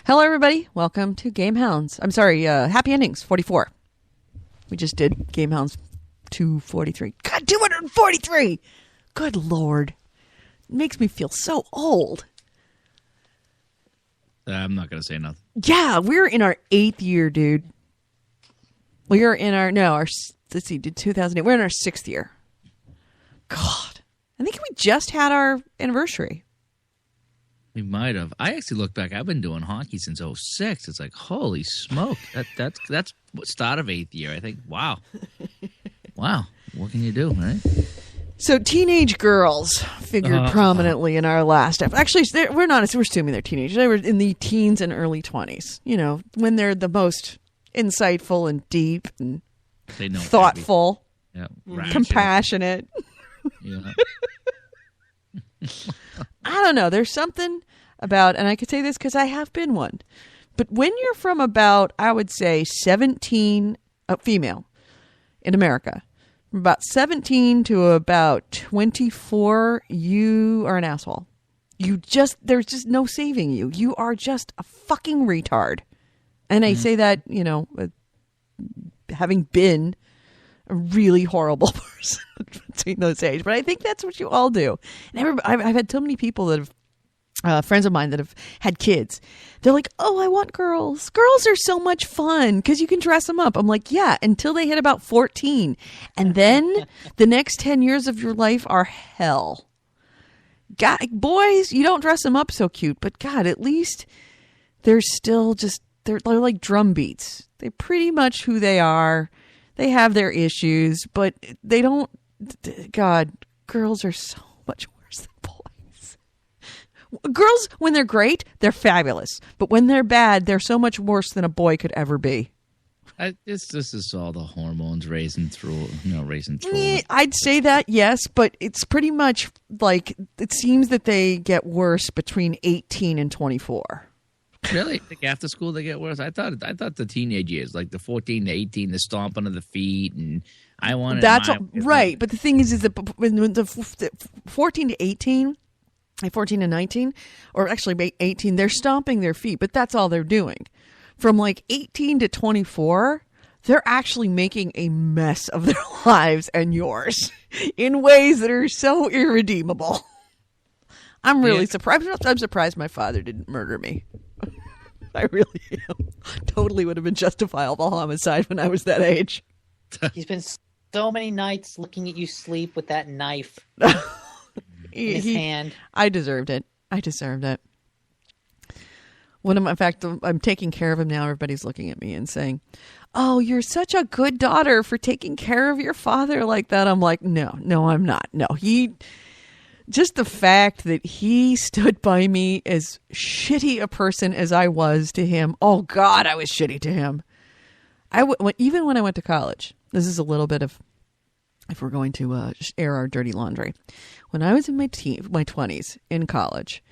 Hello, everybody. Welcome to Game Hounds. I'm sorry, Happy Endings 44. We just did Game Hounds 243. God, 243! Good Lord. It makes me feel so old. I'm not going to say nothing. Yeah, we're in our 8th year, dude. We are in let's see, 2008. We're in our 6th year. God. I think we just had our anniversary. We might have. I actually look back. I've been doing hockey since 06. It's like, holy smoke. That's start of 8th year. I think, wow. Wow. What can you do, right? So teenage girls figured prominently in our last episode. Actually, we're assuming they're teenagers. They were in the teens and early 20s. You know, when they're the most insightful and deep and thoughtful, compassionate. Yeah. I don't know. There's something about, and I could say this because I have been one, but when you're from about, I would say 17, female in America, from about 17 to about 24, you are an asshole. There's just no saving you. You are just a fucking retard. And I say that, having been a really horrible person between those ages. But I think that's what you all do. And I've had so many people that have, friends of mine that have had kids. They're like, oh, I want girls. Girls are so much fun because you can dress them up. I'm like, yeah, until they hit about 14. And then the next 10 years of your life are hell. God, boys, you don't dress them up so cute. But God, at least they're still they're like drum beats. They're pretty much who they are. They have their issues, but they don't. God, girls are so much worse than boys. Girls, when they're great, they're fabulous. But when they're bad, they're so much worse than a boy could ever be. This is all the hormones racing through. I'd say that, yes, but it's pretty much like it seems that they get worse between 18 and 24. Really? Like after school they get worse? I thought the teenage years, like the 14 to 18, the stomping of the feet, and I wanted. That's right. But the thing is that when the 14 to 18, like 14 to 19, or actually 18, they're stomping their feet, but that's all they're doing. From like 18 to 24, they're actually making a mess of their lives and yours in ways that are so irredeemable. I'm really surprised. I'm surprised my father didn't murder me. I really am. Totally would have been justifiable homicide when I was that age. He's been so many nights looking at you sleep with that knife in his hand. I deserved it. In fact, I'm taking care of him now. Everybody's looking at me and saying, oh, you're such a good daughter for taking care of your father like that. I'm like, no, I'm not. No, just the fact that he stood by me as shitty a person as I was to him. Oh, God, I was shitty to him. Even when I went to college, this is a little bit of, if we're going to air our dirty laundry. When I was in my 20s in college,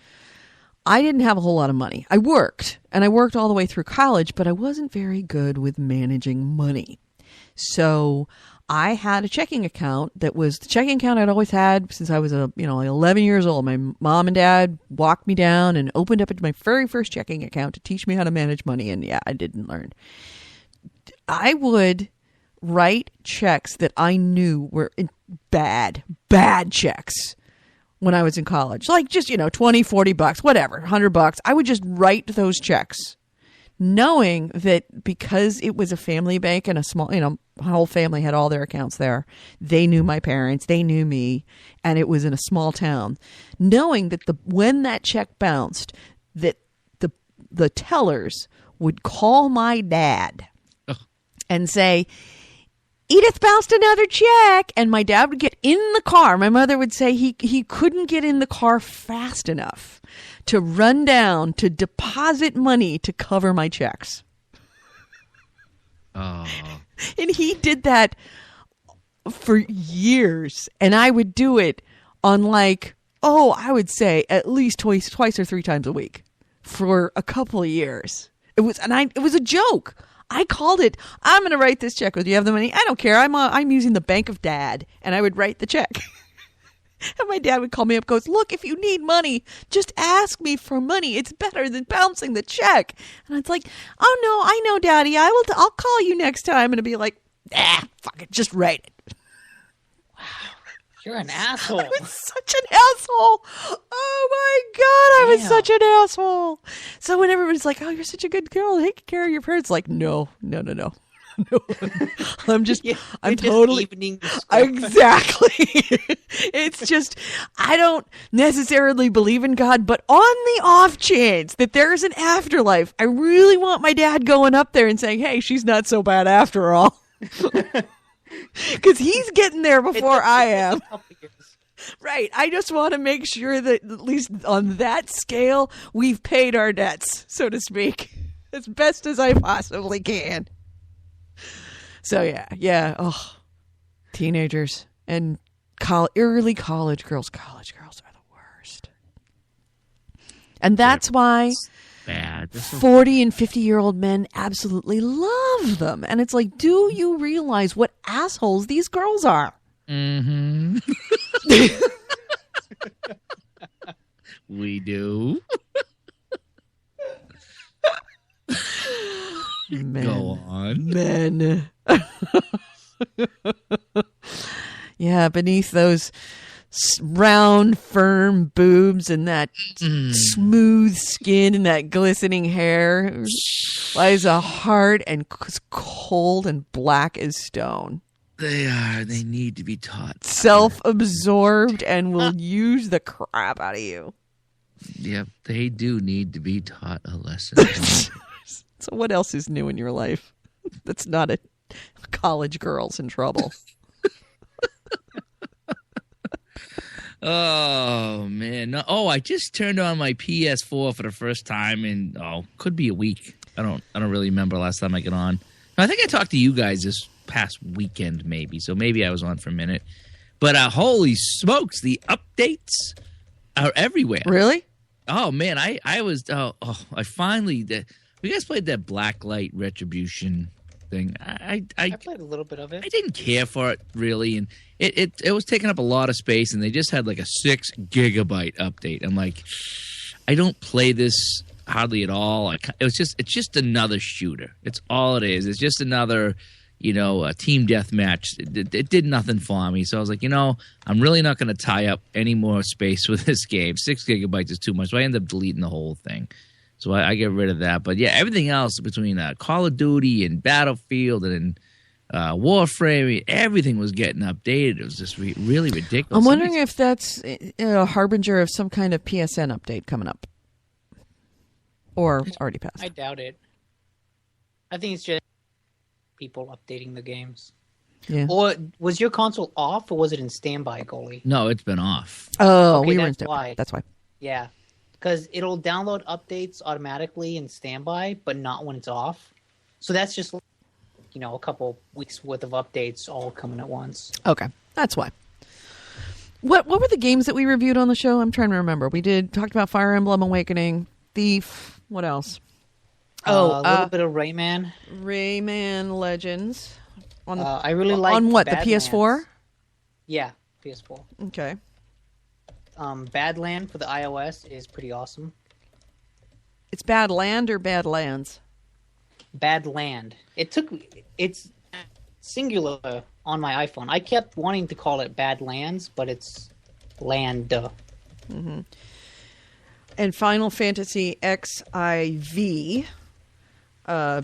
I didn't have a whole lot of money. I worked all the way through college, but I wasn't very good with managing money. So I had a checking account that was the checking account I'd always had since I was 11 years old. My mom and dad walked me down and opened up my very first checking account to teach me how to manage money. And yeah, I didn't learn. I would write checks that I knew were bad checks when I was in college. Like just, $20, $40, whatever, $100. I would just write those checks, knowing that because it was a family bank and a small, my whole family had all their accounts there. They knew my parents, they knew me, and it was in a small town. Knowing that when that check bounced, that the tellers would call my dad and say, Edith bounced another check. And my dad would get in the car. My mother would say he couldn't get in the car fast enough to run down to deposit money to cover my checks. Oh. And he did that for years. And I would do it on I would say at least twice or three times a week for a couple of years. It was a joke. I called it, I'm going to write this check. Do you have the money? I don't care. I'm using the Bank of Dad. And I would write the check. And my dad would call me up, goes, look, if you need money, just ask me for money. It's better than bouncing the check. And it's like, oh no, I know, Daddy. I'll call you next time. And it'd be like, fuck it, just write it. You're an asshole. I was such an asshole. Oh my God, I was such an asshole. So when everybody's like, oh, you're such a good girl, take care of your parents, like, no. No, I'm just, I'm totally, evening the score. Exactly. It's just, I don't necessarily believe in God, but on the off chance that there's an afterlife, I really want my dad going up there and saying, hey, she's not so bad after all. Because he's getting there before I am. Right. I just want to make sure that at least on that scale, we've paid our debts, so to speak, as best as I possibly can. So, yeah. Oh, teenagers and early college girls. College girls are the worst. And that's why Bad. 40 and 50-year-old men absolutely love them. And it's like, do you realize what assholes these girls are? Mm-hmm. We do. Men. Go on. Men. Yeah, beneath those round, firm boobs and that smooth skin and that glistening hair lies a heart and cold and black as stone. They are. They need to be taught. Self-absorbed and will use the crap out of you. Yep, they do need to be taught a lesson. So what else is new in your life that's not a college girl's in trouble? Oh man! No, I just turned on my PS4 for the first time in could be a week. I don't really remember last time I got on. I think I talked to you guys this past weekend, maybe. So maybe I was on for a minute. But holy smokes, the updates are everywhere. Really? Oh man, I was I finally you guys played that Blacklight Retribution thing. I played a little bit of it. I didn't care for it really, and it was taking up a lot of space, and they just had like a 6 gigabyte update. I'm like, I don't play this hardly at all. It's just another shooter. It's all it is. It's just another a team deathmatch. It did nothing for me. So I was like, I'm really not going to tie up any more space with this game. 6 gigabytes is too much. So I ended up deleting the whole thing. So I get rid of that. But yeah, everything else between Call of Duty and Battlefield and Warframe, everything was getting updated. It was just really ridiculous. I'm wondering if that's a harbinger of some kind of PSN update coming up. Or already passed. I doubt it. I think it's just people updating the games. Yeah. Or was your console off, or was it in standby, goalie? No, it's been off. Oh, Okay, we were in that's standby. why. That's why. Yeah, because it'll download updates automatically in standby, but not when it's off. So that's just a couple weeks worth of updates all coming at once. Okay, that's why. What were the games that we reviewed on the show? I'm trying to remember. We talked about Fire Emblem Awakening, Thief. What else? A little bit of Rayman. Rayman Legends. On the, I really like on what, Badlands. the PS4? Yeah, PS4. Okay. Badland for the iOS is pretty awesome. It's Badland or Badlands? Badland. It's singular on my iPhone. I kept wanting to call it Badlands, but it's Land. Mm-hmm. And Final Fantasy XIV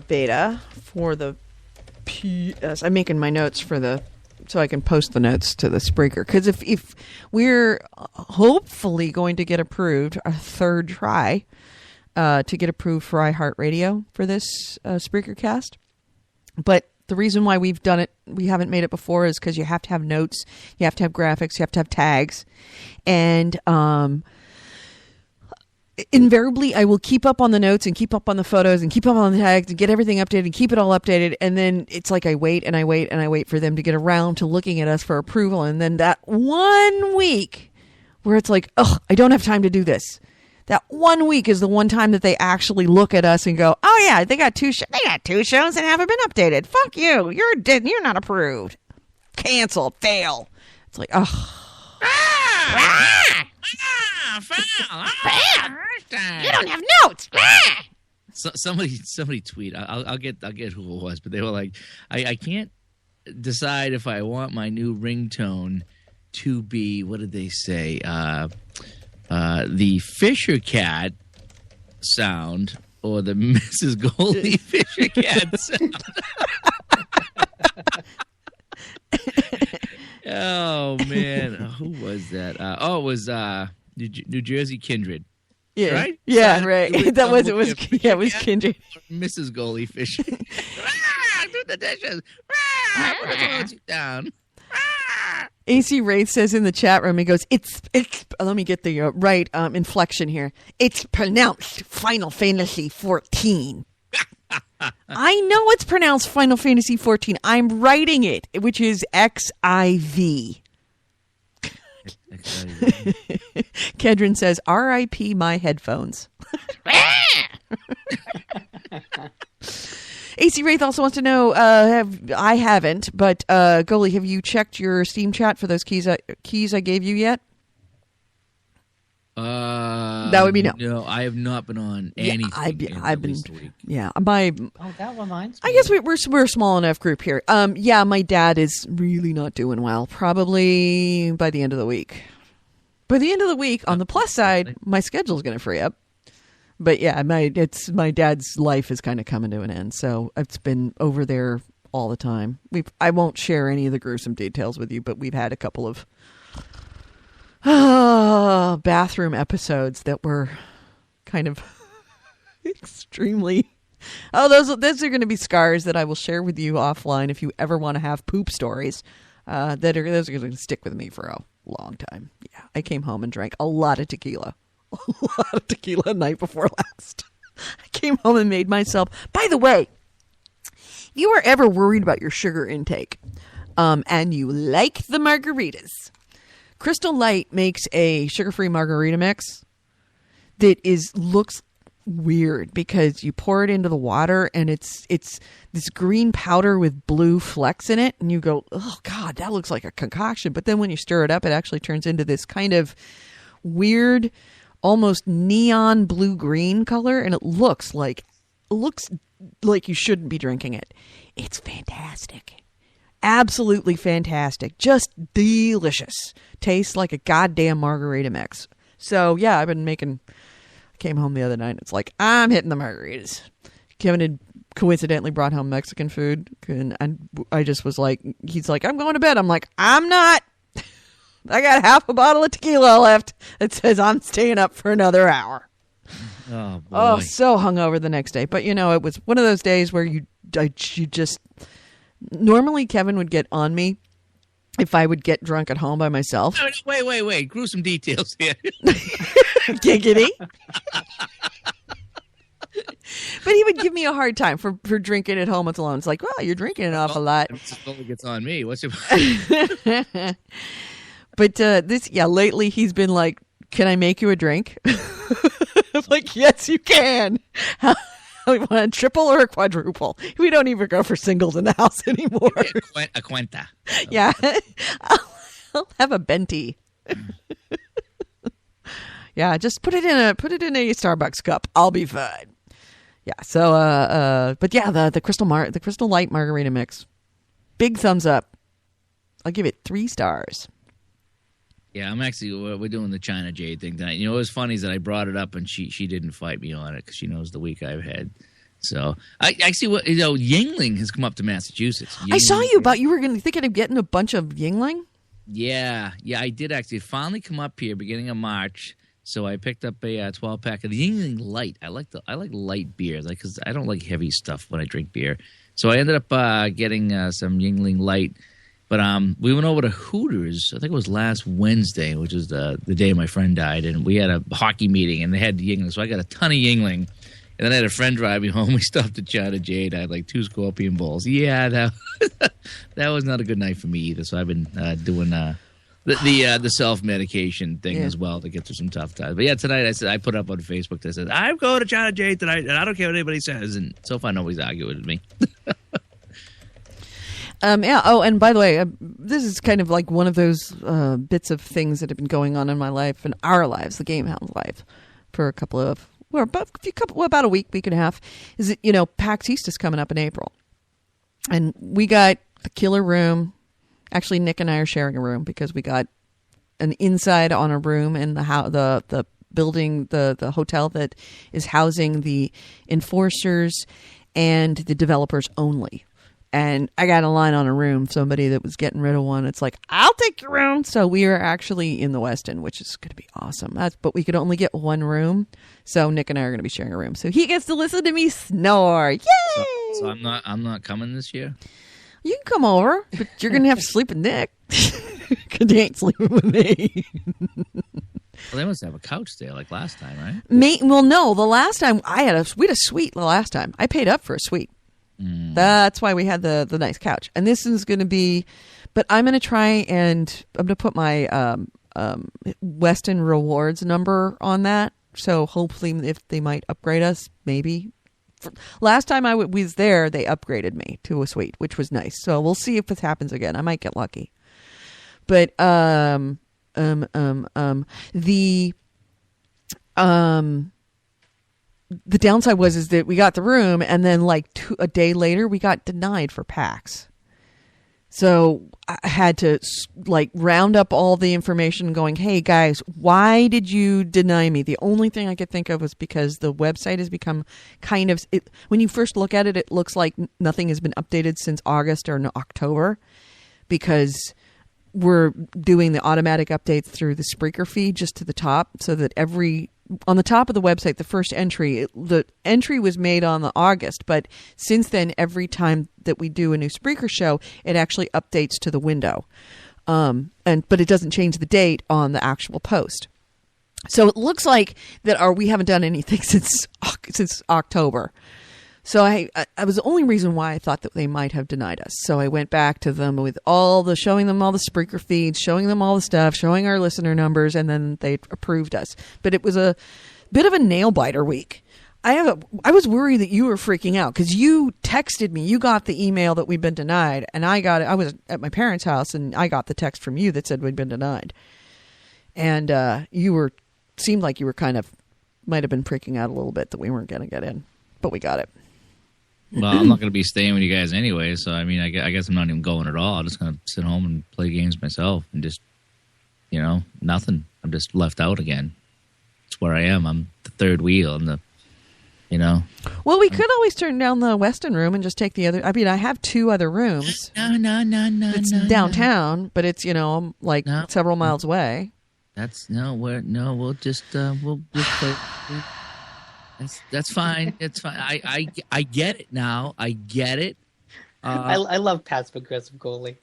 beta for the PS. I'm making my notes so I can post the notes to the Spreaker. Because if we're hopefully going to get approved, a third try to get approved for iHeartRadio for this Spreaker cast. But the reason why we haven't made it before is because you have to have notes, you have to have graphics, you have to have tags. And invariably, I will keep up on the notes and keep up on the photos and keep up on the tags and get everything updated and keep it all updated. And then it's like I wait and I wait and I wait for them to get around to looking at us for approval. And then that 1 week where it's like, oh, I don't have time to do this. That 1 week is the one time that they actually look at us and go, oh yeah, they got two shows that haven't been updated. Fuck you. You're not approved. Cancel. Fail. It's like, oh. You don't have notes. So, somebody tweet. I'll get who it was, but they were like, I can't decide if I want my new ringtone to be, what did they say? The Fisher Cat sound or the Mrs. Goldie Fisher Cat sound. Oh man, who was that? It was New Jersey Kindred. Yeah, right? Yeah, right. That was it. Was it was Kindred. Mrs. Goldie Fisher. Do the dishes. Put the toilet down. AC Wraith says in the chat room, he goes, it's let me get the right inflection here. It's pronounced Final Fantasy 14. I know it's pronounced Final Fantasy 14. I'm writing it, which is XIV. Kedron says, R.I.P. my headphones. AC Wraith also wants to know, I haven't, but Goalie, have you checked your Steam chat for those keys I gave you yet? That would be no. No, I have not been on anything. I've been. This week. Yeah, that reminds me. I guess we're a small enough group here. Yeah, my dad is really not doing well. Probably by the end of the week. By the end of the week, on the plus side, my schedule's going to free up. But yeah, my dad's life is kind of coming to an end, so it's been over there all the time. I won't share any of the gruesome details with you, but we've had a couple of bathroom episodes that were kind of extremely. Those are going to be scars that I will share with you offline if you ever want to have poop stories. Those are going to stick with me for a long time. Yeah, I came home and drank a lot of tequila. A lot of tequila night before last. I came home and made myself. By the way, if you are ever worried about your sugar intake, and you like the margaritas, Crystal Light makes a sugar-free margarita mix that looks weird because you pour it into the water and it's this green powder with blue flecks in it, and you go, oh God, that looks like a concoction. But then when you stir it up, it actually turns into this kind of weird, almost neon blue-green color, and it looks like you shouldn't be drinking it. It's fantastic. Absolutely fantastic. Just delicious. Tastes like a goddamn margarita mix. So, yeah, I came home the other night, and it's like, I'm hitting the margaritas. Kevin had coincidentally brought home Mexican food, and I just was like, he's like, I'm going to bed. I'm like, I'm not. I got half a bottle of tequila left. It says I'm staying up for another hour. Oh, boy. Oh, so hungover the next day. But, it was one of those days where you just... Normally, Kevin would get on me if I would get drunk at home by myself. Wait. Gruesome details here. Giggity. But he would give me a hard time for drinking at home alone. It's like, well, you're drinking an awful lot. It only gets on me. What's your... But lately he's been like, can I make you a drink? I'm like, yes, you can. We want a triple or a quadruple. We don't even go for singles in the house anymore. A cuenta. Yeah. I'll have a Venti. Yeah, just put it in a Starbucks cup. I'll be fine. Yeah. So, but yeah, the Crystal Light margarita mix. Big thumbs up. I'll give it 3 stars. Yeah, we're doing the China Jade thing tonight. What was funny is that I brought it up and she didn't fight me on it because she knows the week I've had. So I see what, Yingling has come up to Massachusetts. I saw you were thinking of getting a bunch of Yingling? Yeah, I did actually. It finally come up here beginning of March. So I picked up a 12-pack of the Yingling Light. I like light beers because I don't like heavy stuff when I drink beer. So I ended up getting some Yingling Light. But we went over to Hooters, I think it was last Wednesday, which is the day my friend died, and we had a hockey meeting, and they had Yingling. So I got a ton of Yingling. And then I had a friend drive me home. We stopped at China Jade. I had like 2 Scorpion Bowls. Yeah, that was not a good night for me either. So I've been doing the self-medication thing as well to get through some tough times. But yeah, tonight I put up on Facebook that said, I'm going to China Jade tonight, and I don't care what anybody says. And so far, nobody's arguing with me. Yeah. Oh, and by the way, this is kind of like one of those bits of things that have been going on in my life and our lives, the Game Hound's life, for a couple of, about a week and a half. Is that, PAX East is coming up in April, and we got the killer room. Actually, Nick and I are sharing a room because we got an inside on a room in the building, the hotel that is housing the enforcers and the developers only. And I got a line on a room, somebody that was getting rid of one. It's like, I'll take your room. So we are actually in the Westin, which is going to be awesome. But we could only get one room. So Nick and I are going to be sharing a room. So he gets to listen to me snore. Yay! So I'm not coming this year? You can come over, but you're going to have to sleep with Nick. Because he ain't sleeping with me. Well, they must have a couch there like last time, right? Well, no. The last time we had a suite the last time. I paid up for a suite. That's why we had the nice couch. And this is going to be, but I'm going to try and I'm going to put my Westin Rewards number on that. So hopefully if they might upgrade us, maybe. Last time I was there, they upgraded me to a suite, which was nice. So we'll see if this happens again. I might get lucky. But the downside is that we got the room, and then a day later we got denied for PAX. So I had to round up all the information going, hey guys, why did you deny me? The only thing I could think of was because the website has become kind of, when you first look at it, it looks like nothing has been updated since August or October, because we're doing the automatic updates through the Spreaker feed just to the top, so that on the top of the website, the first entry, the entry was made on the August, but since then, every time that we do a new Spreaker show, it actually updates to the window. But it doesn't change the date on the actual post. So it looks like that we haven't done anything since October. So I was the only reason why I thought that they might have denied us. So I went back to them with showing them all the Spreaker feeds, showing them all the stuff, showing our listener numbers, and then they approved us. But it was a bit of a nail biter week. I was worried that you were freaking out because you texted me. You got the email that we'd been denied, and I got it. I was at my parents' house, and I got the text from you that said we'd been denied. And seemed like you were might have been freaking out a little bit that we weren't going to get in, but we got it. Well, I'm not going to be staying with you guys anyway, so I mean, I guess I'm not even going at all. I'm just going to sit home and play games myself and just, nothing. I'm just left out again. That's where I am. I'm the third wheel. Well, we could always turn down the Westin room and just take the other. I mean, I have two other rooms. No. It's downtown, but it's, several miles away. We'll just play. That's fine. It's fine. I get it now. I get it. I love passive aggressive goalie.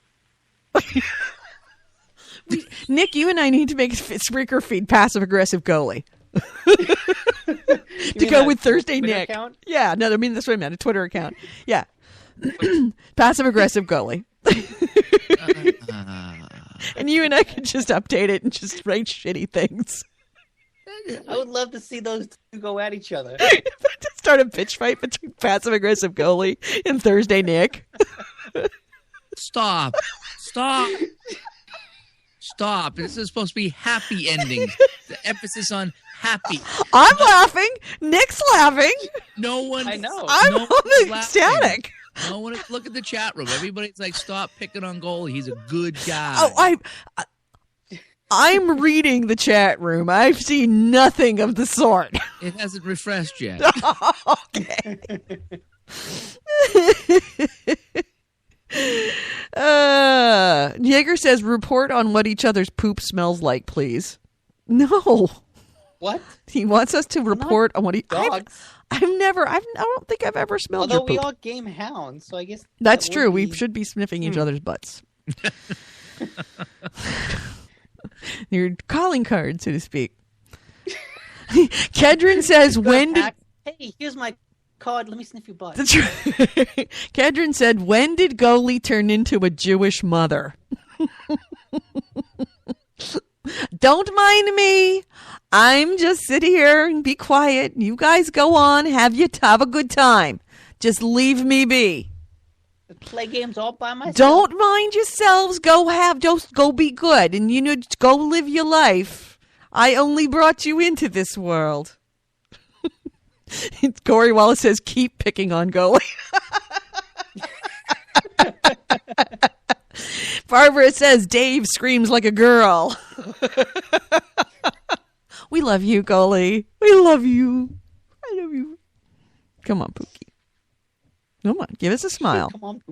Nick, you and I need to make a Spreaker feed passive aggressive goalie. To go with Thursday Twitter Nick. Account? Yeah, no, I mean that's what I meant, a Twitter account. Yeah. Passive aggressive goalie. And you and I could just update it and just write shitty things. I would love to see those two go at each other. Start a bitch fight between passive aggressive goalie and Thursday Nick. Stop. This is supposed to be happy endings. The emphasis on happy. I'm laughing. Nick's laughing. No one. I know. I'm ecstatic. No one. Look at the chat room. Everybody's like, stop picking on goalie. He's a good guy. Oh, I'm reading the chat room. I've seen nothing of the sort. It hasn't refreshed yet. Okay. Jaeger says, report on what each other's poop smells like, please. No. What? He wants us to report on what he... Dogs. I don't think I've ever smelled Although your poop. we all game hounds, so I guess... That's true. We should be sniffing each other's butts. Your calling card, so to speak. Kedron says, Hey, here's my card. Let me sniff your butt. That's right. Kedron said, when did goalie turn into a Jewish mother? Don't mind me. I'm just sit here and be quiet. You guys go on. Have a good time. Just leave me be. Play games all by myself. Don't mind yourselves. Just go be good, and just go live your life. I only brought you into this world. Corey Wallace says, "Keep picking on Goalie." Barbara says, "Dave screams like a girl." We love you, Goalie. We love you. I love you. Come on, Pookie. Come on, give us a smile. Come on.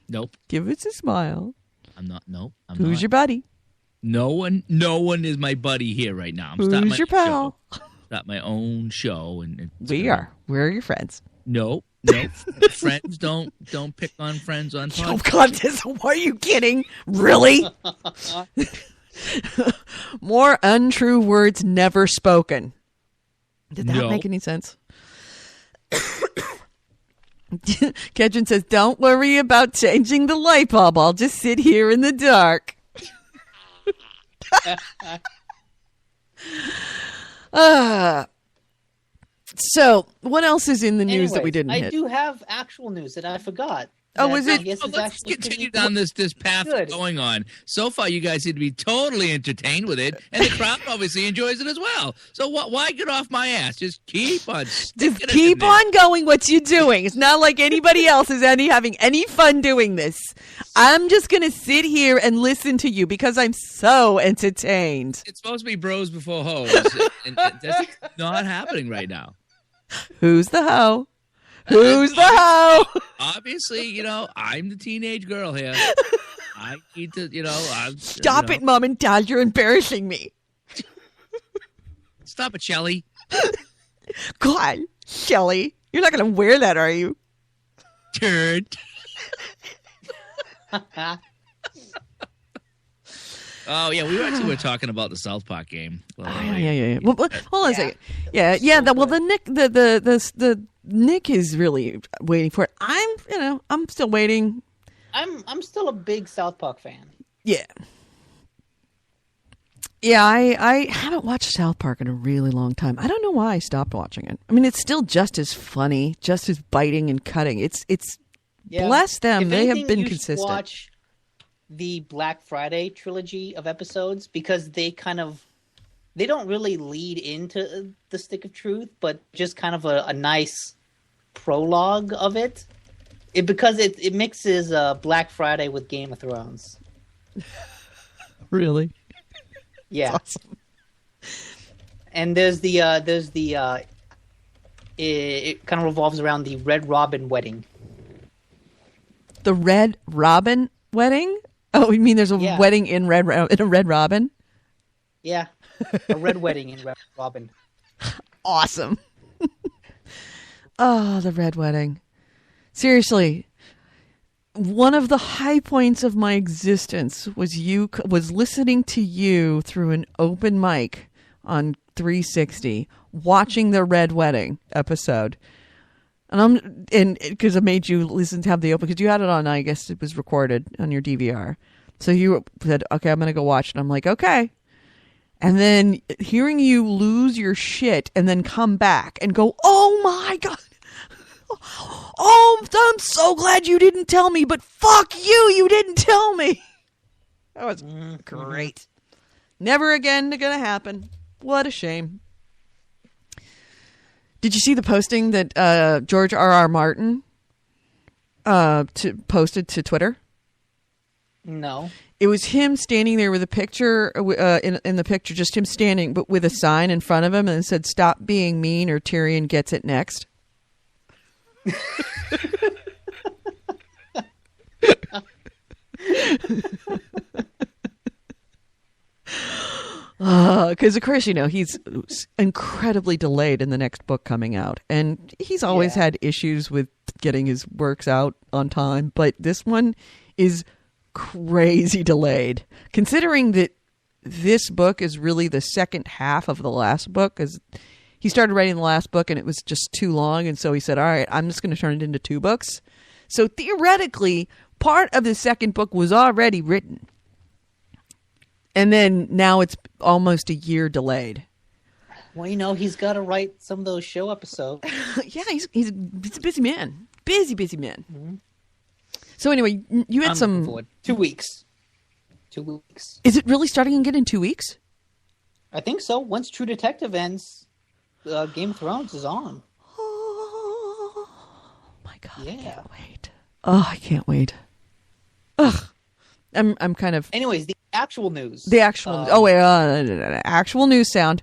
Nope. Give us a smile. I'm not. Nope. Who's your buddy? No one is my buddy here right now. I'm Who's starting my your pal? Show. Start my own show, and We're your friends. Nope. Friends don't pick on friends on podcasts. Oh God, are you kidding? Really? More untrue words never spoken. Did that make any sense? Kedron says, "Don't worry about changing the light bulb. I'll just sit here in the dark." So, what else is in the news that we didn't hit? I do have actual news that I forgot. Oh, is it? Let's continue down this path going on. So far, you guys seem to be totally entertained with it, and the crowd obviously enjoys it as well. So why get off my ass? Just keep on. Just keep on going. What you doing? It's not like anybody else is having any fun doing this. I'm just gonna sit here and listen to you because I'm so entertained. It's supposed to be bros before hoes, and that's not happening right now. Who's the hoe? Who's the hoe? Obviously, I'm the teenage girl here. I need to, Stop it, Mom and Dad. You're embarrassing me. Stop it, Shelley. God, Shelley. You're not going to wear that, are you? Turd. Oh, yeah, we were talking about the South Park game. Yeah. Well, hold on a second. Yeah. The Nick is really waiting for it. I'm still waiting. I'm still a big South Park fan. Yeah. Yeah, I haven't watched South Park in a really long time. I don't know why I stopped watching it. I mean, it's still just as funny, just as biting and cutting. It's bless them. They have been consistent. Watch the Black Friday trilogy of episodes because they don't really lead into the Stick of Truth, but just kind of a nice prologue of it. Because it mixes Black Friday with Game of Thrones. Really? Yeah. That's awesome. And it kind of revolves around the Red Robin wedding. The Red Robin wedding? Oh, you mean there's a wedding in a Red Robin? Yeah, a red wedding in Red Robin. Awesome. Oh, the Red Wedding. Seriously, one of the high points of my existence was listening to you through an open mic on 360, watching the Red Wedding episode. And because I made you listen to have the open, because you had it on, I guess it was recorded on your DVR. So you said, "Okay, I'm going to go watch it." I'm like, "Okay." And then hearing you lose your shit and then come back and go, "Oh my God. Oh, I'm so glad you didn't tell me, but fuck you didn't tell me." That was great. Never again going to happen. What a shame. Did you see the posting that George R.R. Martin posted to Twitter? No. It was him standing there with a picture, in the picture, just him standing, but with a sign in front of him, and it said, "Stop being mean or Tyrion gets it next." Because, of course, he's incredibly delayed in the next book coming out. And he's always had issues with getting his works out on time. But this one is crazy delayed. Considering that this book is really the second half of the last book. Because he started writing the last book and it was just too long. And so he said, "All right, I'm just going to turn it into 2 books." So theoretically, part of the second book was already written. And then now it's almost a year delayed. Well, he's got to write some of those show episodes. Yeah, he's a busy man. Busy man. Mm-hmm. So anyway, you had I'm some. looking forward. 2 weeks. 2 weeks. Is it really starting again in 2 weeks? I think so. Once True Detective ends, Game of Thrones is on. Oh my god! I Yeah. can't wait. Oh, I can't wait. Ugh, I'm kind of Anyways, the actual news. the actual. Oh wait, actual news sound.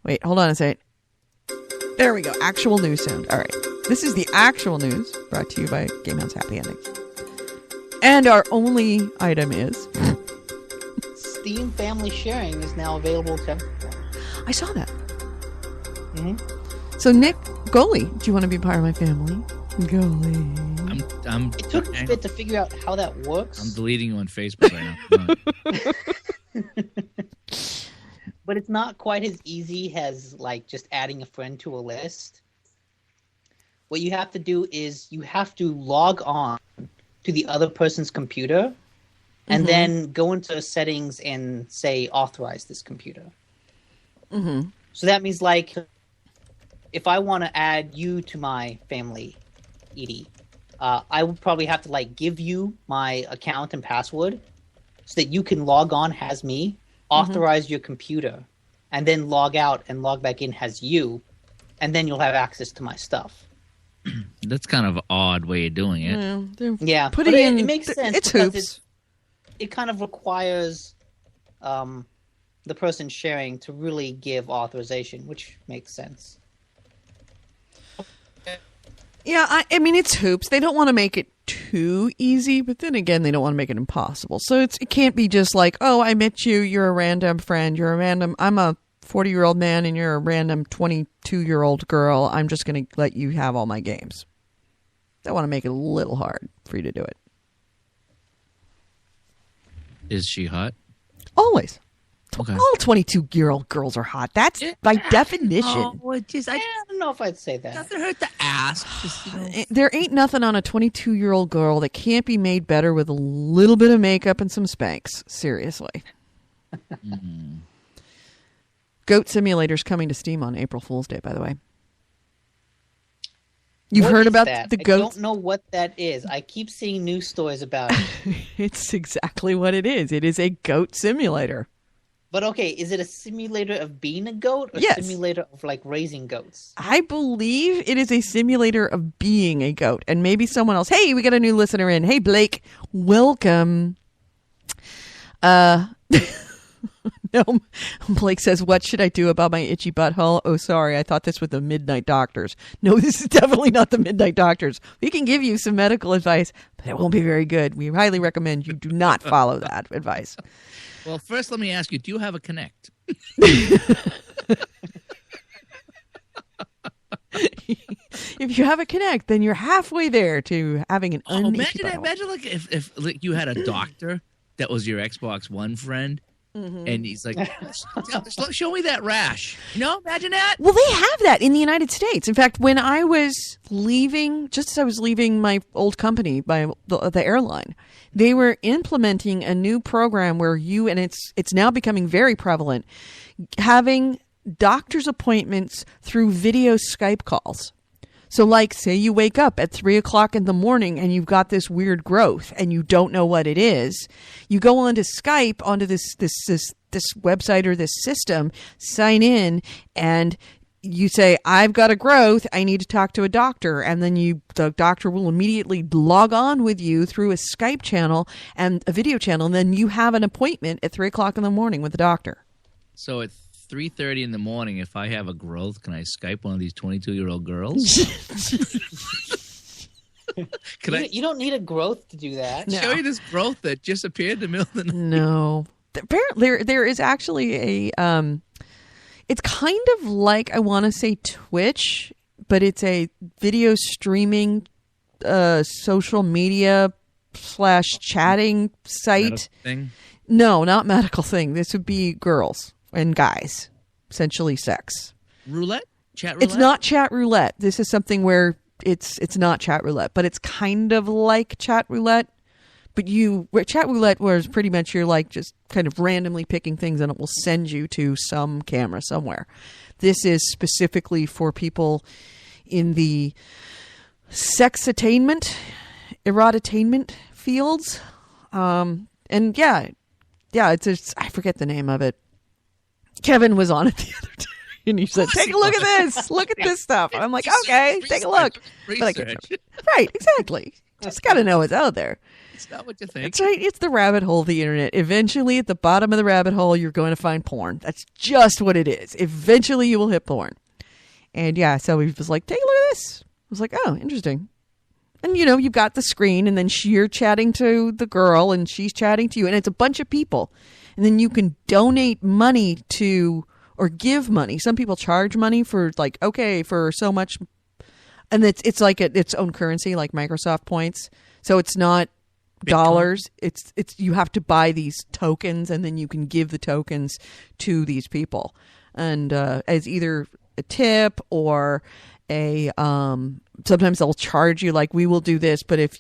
Wait, hold on a second. There we go. Actual news sound. All right, this is the actual news brought to you by Gamehouse Happy Endings, and our only item is. Steam Family Sharing is now available to everyone. I saw that. Mm-hmm. So Nick Goalie, do you want to be part of my family? Goalie. It took me a bit to figure out how that works. I'm deleting you on Facebook right now. But it's not quite as easy as like just adding a friend to a list. What you have to do is you have to log on to the other person's computer and then go into settings and say authorize this computer. Mm-hmm. So that means like if I want to add you to my family, Edie, I would probably have to like give you my account and password so that you can log on as me, authorize your computer, and then log out and log back in as you, and then you'll have access to my stuff. That's kind of an odd way of doing it. Yeah, Putting but in it makes sense. It's because hoops. It kind of requires the person sharing to really give authorization, which makes sense. Yeah, I mean, it's hoops. They don't want to make it too easy, but then again, they don't want to make it impossible. So it can't be just like, oh, I met you, you're a random friend, I'm a 40-year-old man and you're a random 22-year-old girl. I'm just going to let you have all my games. They want to make it a little hard for you to do it. Is she hot? Always. Okay. All 22-year-old girls are hot. That's by definition. Oh, it just, I don't know if I'd say that. doesn't hurt to ask. Just, There ain't nothing on a 22-year-old girl that can't be made better with a little bit of makeup and some Spanx. Seriously. Goat Simulator's coming to Steam on April Fool's Day, by the way. You've What heard is about that? the I goats? don't know what that is. I keep seeing news stories about it. It's exactly what it is. It is a goat simulator. But okay, is it a simulator of being a goat or Yes. a simulator of like raising goats? I believe it is a simulator of being a goat. And maybe someone else. Hey, we got a new listener in. Hey, Blake. Welcome. No, Blake says, what should I do about my itchy butthole? Oh, sorry. I thought this was the Midnight Doctors. No, this is definitely not the Midnight Doctors. We can give you some medical advice, but it won't be very good. We highly recommend you do not follow that advice. well, first let me ask you, do you have a Connect? If you have a Connect, then you're halfway there to having an unitchy butthole. Imagine like if like you had a doctor that was your Xbox One friend, and he's like, show me that rash. You know, imagine that. Well, they have that in the United States. In fact, when I was leaving, just as I was leaving my old company, by the airline, they were implementing a new program where you, and it's now becoming very prevalent, having doctor's appointments through video Skype calls. So like, say you wake up at 3:00 in the morning and you've got this weird growth and you don't know what it is. You go onto Skype, onto this website or this system, sign in, and you say, I've got a growth. I need to talk to a doctor. And then the doctor will immediately log on with you through a Skype channel and a video channel. And then you have an appointment at 3:00 in the morning with the doctor. So at 3:30 in the morning, if I have a growth, can I Skype one of these 22-year-old girls? You don't need a growth to do that. No. Show you this growth that just appeared in the middle of the night? No. Apparently, there is actually a, it's kind of like, I want to say Twitch, but it's a video streaming, social media / chatting site. Medical thing? No, not medical thing. This would be girls and guys, essentially sex. Roulette? Chat roulette? It's not chat roulette. This is something where it's not chat roulette, but it's kind of like chat roulette. But chat roulette was pretty much you're like just kind of randomly picking things and it will send you to some camera somewhere. This is specifically for people in the sex attainment erotainment fields. And it's I forget the name of it. Kevin was on it the other day, and he said, "Take a look at this. Look at this stuff." And I'm like, "Okay, take a look." But I can't remember. Right, exactly. Just got to know what's out there. It's not what you think. That's right. It's the rabbit hole of the internet. Eventually, at the bottom of the rabbit hole, you're going to find porn. That's just what it is. Eventually, you will hit porn. And yeah, so he was like, "Take a look at this." I was like, "Oh, interesting." And you've got the screen, and then you're chatting to the girl, and she's chatting to you, and it's a bunch of people. And then you can donate money to, or give money. Some people charge money for for so much, and it's like its own currency, like Microsoft points. So it's not dollars. It's you have to buy these tokens, and then you can give the tokens to these people, and as either a tip or a sometimes they'll charge you, like, we will do this, but if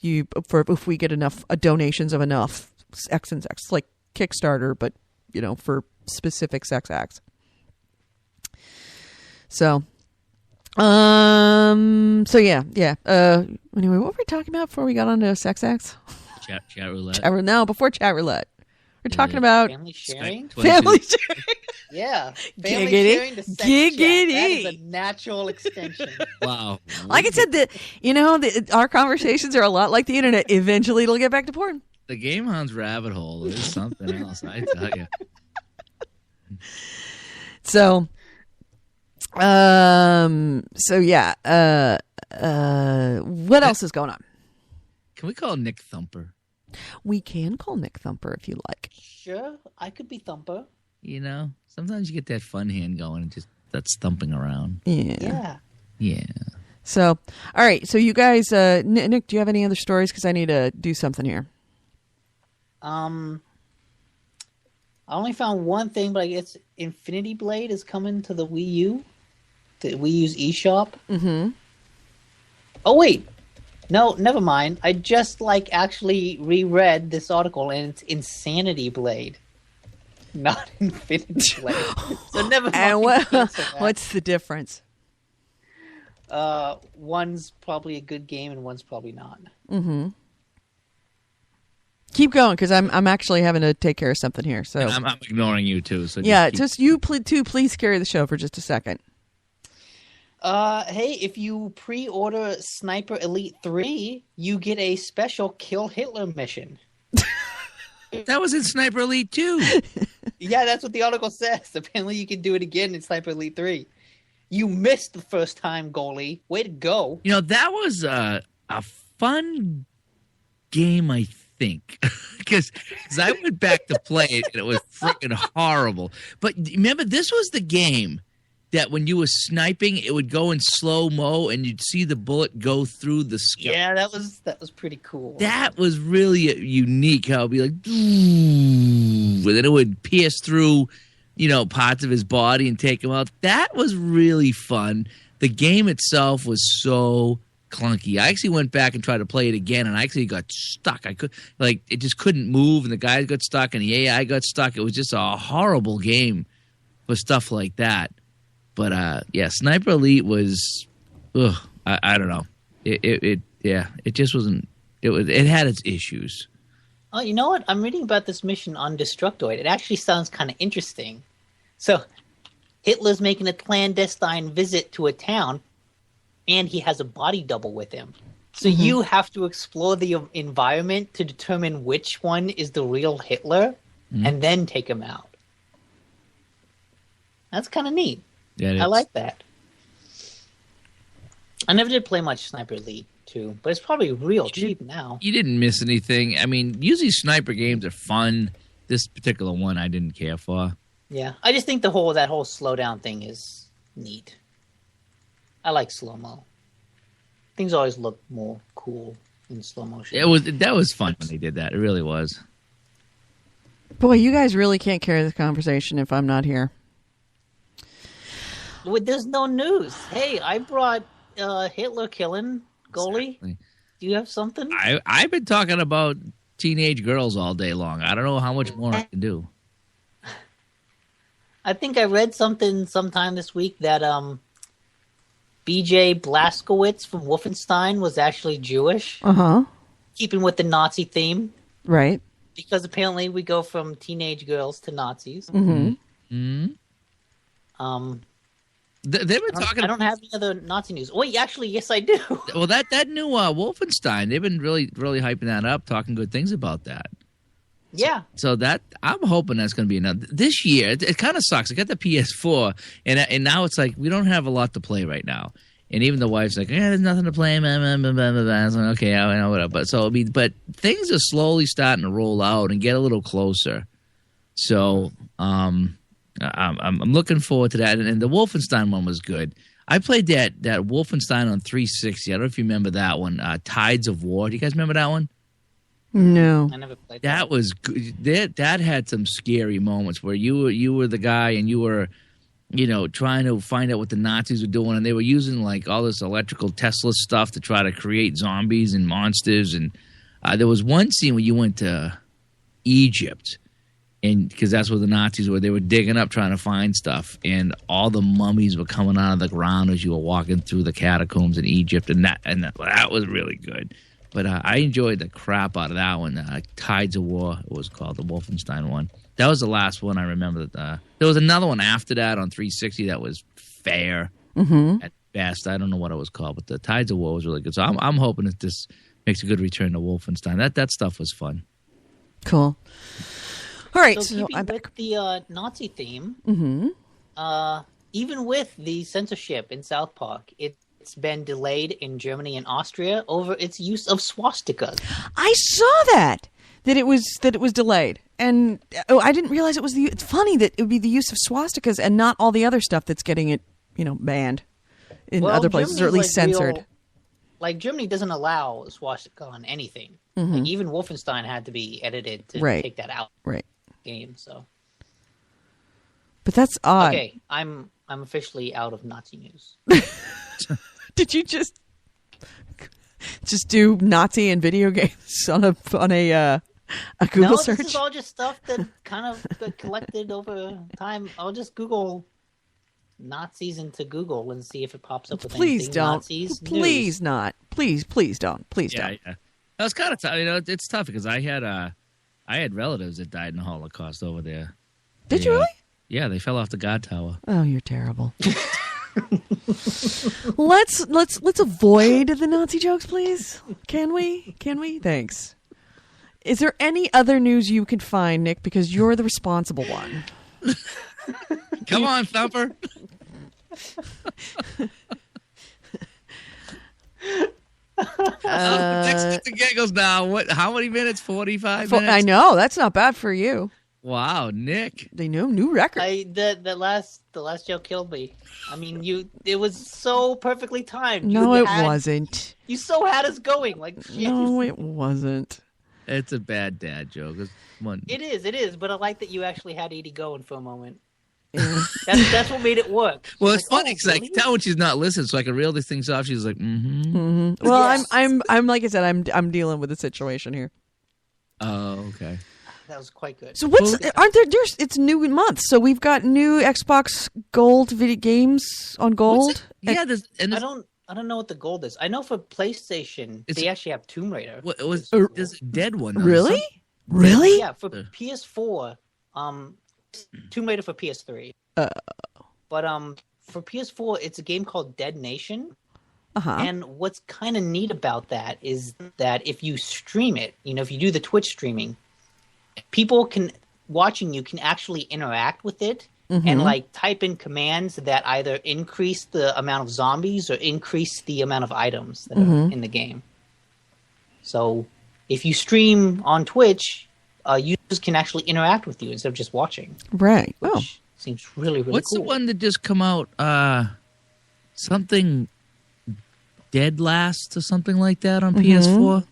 we get enough donations of enough X and X, like Kickstarter, but for specific sex acts. So yeah. Anyway, what were we talking about before we got onto sex acts? Chat roulette. No, before chat roulette. We're talking about family sharing. Family sharing. Yeah, family Giggity. sharing to sex Giggity. chat. That is a natural extension. Wow. Like I said, our conversations are a lot like the internet. Eventually, it'll get back to porn. The Game Hounds rabbit hole is something else, I tell you. So yeah. What else is going on? Can we call Nick Thumper? We can call Nick Thumper if you like. Sure, I could be Thumper. Sometimes you get that fun hand going and just that's thumping around. Yeah. Yeah. So, all right. So you guys, Nick, do you have any other stories? Because I need to do something here. I only found one thing, but I guess Infinity Blade is coming to the Wii U. The Wii U's eShop. Mm-hmm. Oh, wait. No, never mind. I just, actually reread this article, and it's Insanity Blade, not Infinity Blade. So never mind. And what's the difference? One's probably a good game, and one's probably not. Mm-hmm. Keep going, because I'm actually having to take care of something here. So I'm ignoring you too. So just you two, please carry the show for just a second. Hey, if you pre-order Sniper Elite 3, you get a special Kill Hitler mission. That was in Sniper Elite 2. Yeah, that's what the article says. Apparently you can do it again in Sniper Elite 3. You missed the first time, goalie. Way to go. That was a fun game, I think. Because I went back to play it, and it was freaking horrible. But remember, this was the game that when you were sniping, it would go in slow-mo, and you'd see the bullet go through the sky. Yeah, that was pretty cool. That was really unique, how it would be like, and then it would pierce through, parts of his body and take him out. That was really fun. The game itself was so clunky. I actually went back and tried to play it again, and I actually got stuck. It just couldn't move, and the guys got stuck, and the AI got stuck. It was just a horrible game for stuff like that. But Sniper Elite was, I don't know. It just wasn't. It had its issues. Oh, you know what? I'm reading about this mission on Destructoid. It actually sounds kind of interesting. So, Hitler's making a clandestine visit to a town, and he has a body double with him. So you have to explore the environment to determine which one is the real Hitler, and then take him out. That's kind of neat. Yeah, I like that. I never did play much Sniper Elite 2, but it's probably real cheap now. You didn't miss anything. I mean, usually sniper games are fun. This particular one I didn't care for. Yeah, I just think that whole slowdown thing is neat. I like slow-mo. Things always look more cool in slow motion. That was fun when they did that. It really was. Boy, you guys really can't carry this conversation if I'm not here. There's no news. Hey, I brought Hitler killing goalie. Exactly. Do you have something? I've been talking about teenage girls all day long. I don't know how much more I can do. I think I read something sometime this week that B.J. Blazkowicz from Wolfenstein was actually Jewish. Uh-huh. keeping with the Nazi theme, Right. because apparently we go from teenage girls to Nazis. Mm-hmm. They've been talking. I don't have any other Nazi news. Wait, actually, yes, I do. Well, that new Wolfenstein, they've been really hyping that up, talking good things about that. Yeah. So that I'm hoping that's going to be enough this year. It kind of sucks. I got the PS4, and now it's like we don't have a lot to play right now. And even the wife's like, "Yeah, there's nothing to play." Blah, blah, blah, blah, blah. I was like, "Okay, I know whatever." But so but things are slowly starting to roll out and get a little closer. So I'm looking forward to that. And the Wolfenstein one was good. I played that Wolfenstein on 360. I don't know if you remember that one. Tides of War. Do you guys remember that one? No. I never played That was good. That had some scary moments where you were the guy and you were, trying to find out what the Nazis were doing, and they were using like all this electrical Tesla stuff to try to create zombies and monsters. And there was one scene where you went to Egypt, and because that's where the Nazis were, they were digging up trying to find stuff, and all the mummies were coming out of the ground as you were walking through the catacombs in Egypt, and that was really good. But I enjoyed the crap out of that one. Tides of War, it was called, the Wolfenstein one. That was the last one I remember. There was another one after that on 360 that was fair at best. I don't know what it was called, but the Tides of War was really good. So I'm hoping that this makes a good return to Wolfenstein. That stuff was fun. Cool. All right. So So keeping I'm with back. the Nazi theme, even with the censorship in South Park, it's been delayed in Germany and Austria over its use of swastikas. I saw that it was delayed, and I didn't realize it was It's funny that it would be the use of swastikas and not all the other stuff that's getting it, banned in other places, or at least Germany's censored. Like Germany doesn't allow swastika on anything. Like even Wolfenstein had to be edited to take that out. Right. Game. So, But that's odd. okay, I'm officially out of Nazi news. Did you just do Nazi and video games on a Google No, search? this is all just stuff that kind of got collected over time. I'll just Google Nazis into Google and see if it pops up with Please anything. don't. Nazis Please news. not. Please don't. Please Yeah, don't. yeah. That was kind of tough. It's tough because I had relatives that died in the Holocaust over there. Did you really? Yeah, they fell off the guard tower. Oh, you're terrible. Let's avoid the Nazi jokes, please. Can we? Thanks. Is there any other news you can find, Nick? Because you're the responsible one. Come on, Thumper. Next again goes now. What? How many minutes? 45 minutes. I know that's not bad for you. Wow, Nick. They know new record. The last joke killed me. I mean, it was so perfectly timed. No, it wasn't. You so had us going. Like, shit. No, it wasn't. It's a bad dad joke. It is. But I like that you actually had Edie going for a moment. That's what made it work. Well, it's like, funny because I can tell when she's not listening, so I can reel these things off. She's like, Well, Yes. I'm like I said, I'm dealing with a situation here. Oh, okay. That was quite good. So aren't there's it's new month, so we've got new Xbox Gold video games on Gold. Yeah, I don't know what the gold is. I know for PlayStation they actually have Tomb Raider. There's a dead one. Really? Really? Yeah, for PS4, Tomb Raider for PS3. But for PS4, it's a game called Dead Nation. And what's kind of neat about that is that if you stream it, if you do the Twitch streaming, people watching you can actually interact with it and like type in commands that either increase the amount of zombies or increase the amount of items that are in the game. So if you stream on Twitch, users can actually interact with you instead of just watching. Right. Which seems really, really What's cool. the one that just come out? Something Dead Last or something like that on PS4?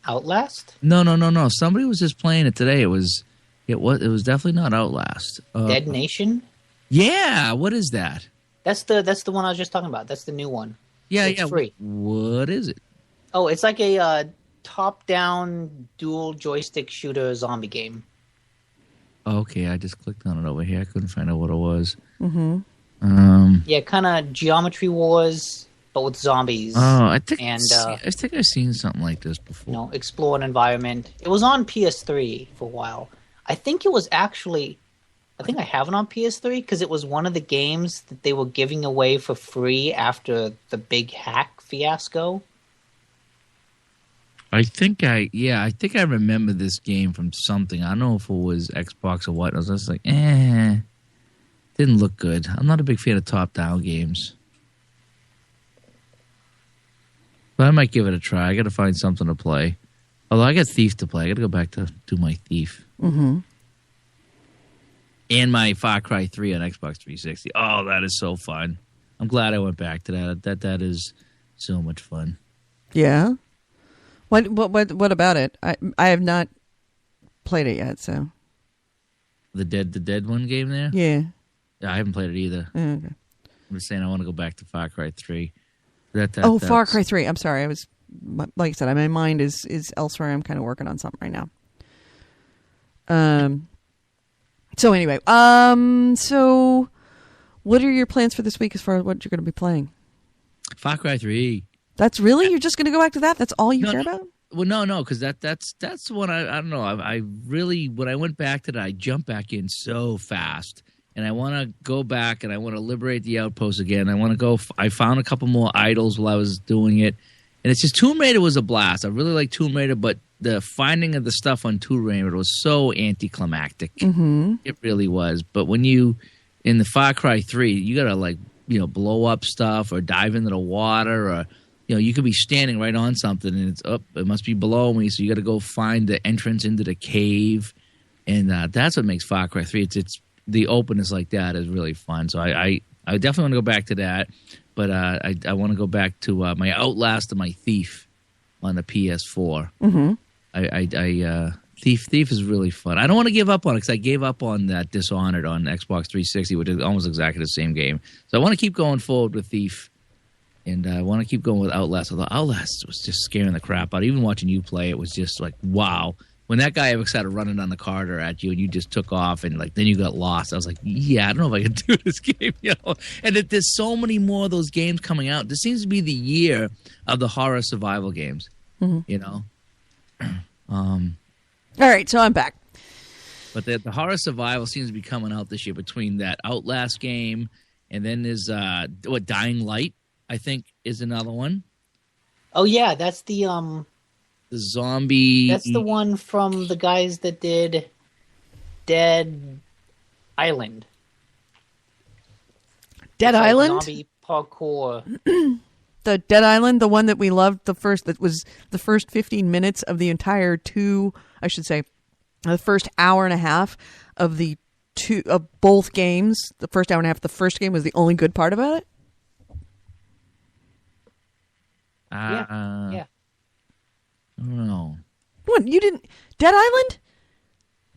Outlast? No. Somebody was just playing it today. It was definitely not Outlast. Dead Nation? Yeah, what is that? That's the one I was just talking about. That's the new one. Yeah, It's free. What is it? Oh, it's like a top-down dual joystick shooter zombie game. Okay, I just clicked on it over here. I couldn't find out what it was. Yeah, kind of Geometry Wars, but with zombies. Oh, I think I've seen something like this before. Explore an environment. It was on PS3 for a while. I think it was actually. I think I have it on PS3 because it was one of the games that they were giving away for free after the big hack fiasco. I think I remember this game from something. I don't know if it was Xbox or what. I was just like, didn't look good. I'm not a big fan of top-down games. But I might give it a try. I got to find something to play. Although I got Thief to play. I got to go back to do my Thief. Mm-hmm. And my Far Cry 3 on Xbox 360. Oh, that is so fun. I'm glad I went back to that. That is so much fun. Yeah? What about it? I have not played it yet, so. The Dead one game there? Yeah. I haven't played it either. Okay. I'm just saying I want to go back to Far Cry 3. Far Cry 3. I'm sorry. Like I said, my mind is elsewhere. I'm kind of working on something right now. So anyway, so what are your plans for this week as far as what you're going to be playing? Far Cry 3. That's really? You're just going to go back to that? That's all you care about? Well, no, because that's one I don't know. I really, when I went back to that, I jumped back in so fast. And I want to go back and I want to liberate the outpost again. I found a couple more idols while I was doing it. And it's just Tomb Raider was a blast. I really like Tomb Raider, but the finding of the stuff on Tomb Raider was so anticlimactic. Mm-hmm. It really was. But when in the Far Cry 3, you got to blow up stuff or dive into the water or, you could be standing right on something and it's up. It must be below me. So you got to go find the entrance into the cave. And that's what makes Far Cry 3. It's the openness like that is really fun. So I definitely want to go back to that. But I want to go back to my Outlast and my Thief on the PS4. Mm-hmm. Thief is really fun. I don't want to give up on it because I gave up on that Dishonored on Xbox 360, which is almost exactly the same game. So I want to keep going forward with Thief, and I want to keep going with Outlast. Although Outlast was just scaring the crap out. Even watching you play, it was just like, wow. When that guy ever started running down the corridor at you and you just took off and then you got lost, I was like, yeah, I don't know if I can do this game, And there's so many more of those games coming out. This seems to be the year of the horror survival games, Mm-hmm. All right, so I'm back. But the horror survival seems to be coming out this year between that Outlast game and then there's Dying Light, I think, is another one. Oh yeah, that's the zombie. That's the one from the guys that did Dead Island. Dead Island? Zombie parkour. The Dead Island, the one that we loved that was the first 15 minutes of the entire the first hour and a half of both games. The first hour and a half of the first game was the only good part about it. Yeah. I don't know. What, you didn't... Dead Island?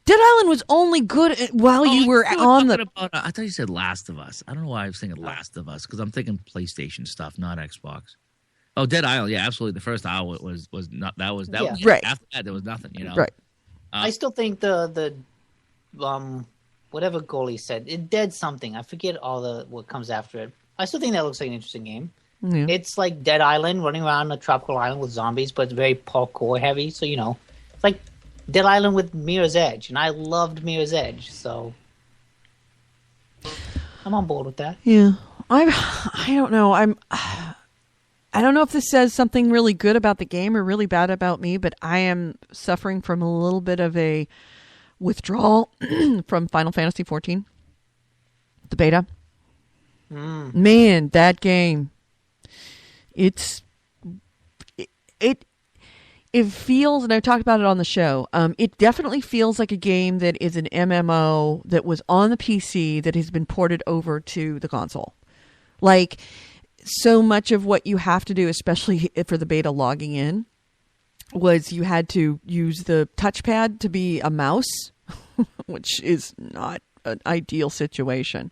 Dead Island was only good while you were on the... I thought you said Last of Us. I don't know why I was thinking Last of Us, because I'm thinking PlayStation stuff, not Xbox. Oh, Dead Island, yeah, absolutely. The first hour was not... That was right. After that, there was nothing, Right. I still think the whatever goalie said, it Dead something. I forget what comes after it. I still think that looks like an interesting game. Yeah. It's like Dead Island, running around a tropical island with zombies, but it's very parkour heavy. So, it's like Dead Island with Mirror's Edge. And I loved Mirror's Edge, so I'm on board with that. Yeah. I don't know. I don't know if this says something really good about the game or really bad about me, but I am suffering from a little bit of a withdrawal from Final Fantasy XIV, the beta. Man, that game. It feels, and I talked about it on the show, it definitely feels like a game that is an MMO that was on the PC that has been ported over to the console. Like, so much of what you have to do, especially for the beta logging in, was you had to use the touchpad to be a mouse, which is not an ideal situation.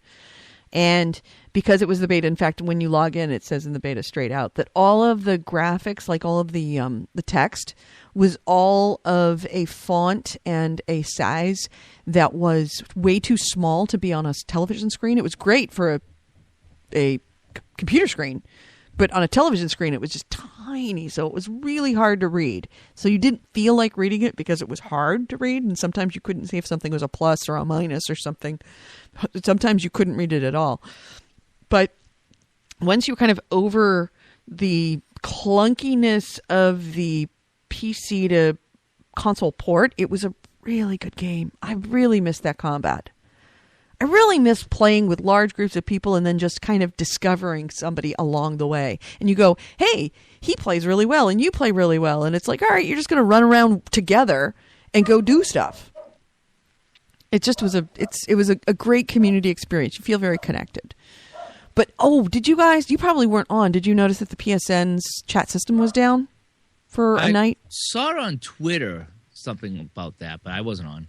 And because it was the beta, in fact, when you log in, it says in the beta straight out that all of the graphics, like all of the text, was all of a font and a size that was way too small to be on a television screen. It was great for a computer screen, But on a television screen, it was just tiny, so it was really hard to read. So you didn't feel like reading it because it was hard to read, and sometimes you couldn't see if something was a plus or a minus or something. Sometimes you couldn't read it at all. But once you were kind of over the clunkiness of the PC to console port, it was a really good game. I really missed that combat. I really miss playing with large groups of people and then just kind of discovering somebody along the way. And you go, hey, he plays really well and you play really well. And it's like, all right, you're just going to run around together and go do stuff. It just was it was a great community experience. You feel very connected. But, did you guys, you probably weren't on. Did you notice that the PSN's chat system was down for a night? I saw it on Twitter, something about that, but I wasn't on.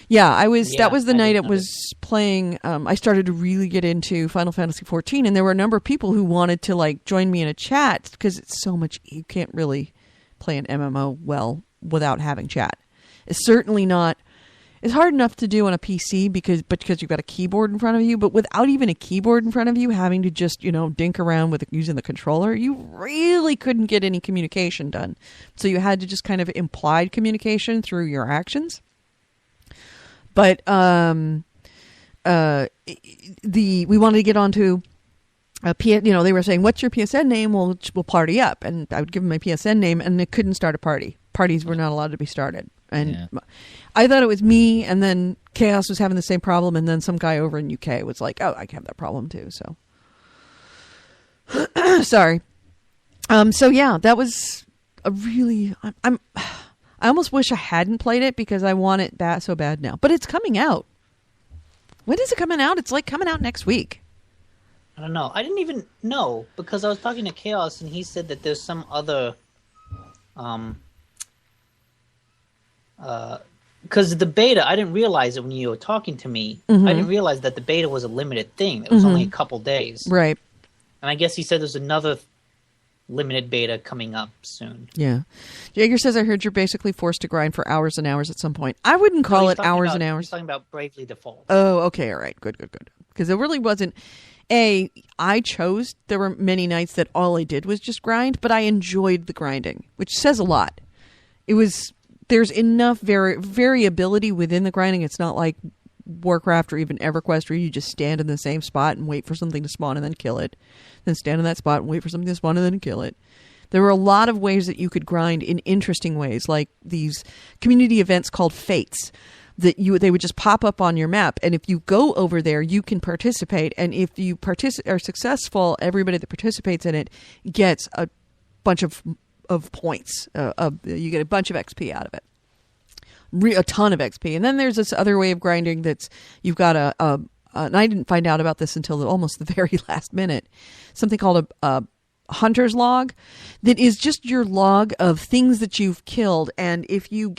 Yeah, that was the night it was playing. I started to really get into Final Fantasy XIV, and there were a number of people who wanted to like join me in a chat because it's so much. You can't really play an MMO well without having chat. It's certainly not. It's hard enough to do on a PC because you've got a keyboard in front of you, but without even a keyboard in front of you, having to just dink around with using the controller, you really couldn't get any communication done. So you had to just kind of implied communication through your actions. But we wanted to get onto they were saying, "What's your PSN name? We'll party up." And I would give them my PSN name, and it couldn't start a party. Parties were not allowed to be started. And I thought it was me, and then Chaos was having the same problem, and then some guy over in UK was like, "Oh, I have that problem too." So sorry. So yeah, that was a really. I almost wish I hadn't played it because I want it so bad now. But it's coming out. When is it coming out? It's like coming out next week. I don't know. I didn't even know because I was talking to Chaos and he said that there's some other because the beta, I didn't realize it when you were talking to me. Mm-hmm. I didn't realize that the beta was a limited thing. It was only a couple days. Right. And I guess he said there's another limited beta coming up soon. Yeah. Jaeger says, I heard you're basically forced to grind for hours and hours at some point. I wouldn't call it hours and hours. He's talking about Bravely Default. Oh, okay. All right. Good. Because it really wasn't. I chose, there were many nights that all I did was just grind, but I enjoyed the grinding, which says a lot. There's enough variability within the grinding. It's not like Warcraft or even EverQuest where you just stand in the same spot and wait for something to spawn and then kill it. Then stand in that spot and wait for something to spawn and then kill it. There were a lot of ways that you could grind in interesting ways, like these community events called fates that they would just pop up on your map. And if you go over there, you can participate. And if you are successful, everybody that participates in it gets a bunch of points. You get a bunch of XP out of it. A ton of XP. And then there's this other way of grinding that's you've got and I didn't find out about this until almost the very last minute, something called a hunter's log that is just your log of things that you've killed. And if you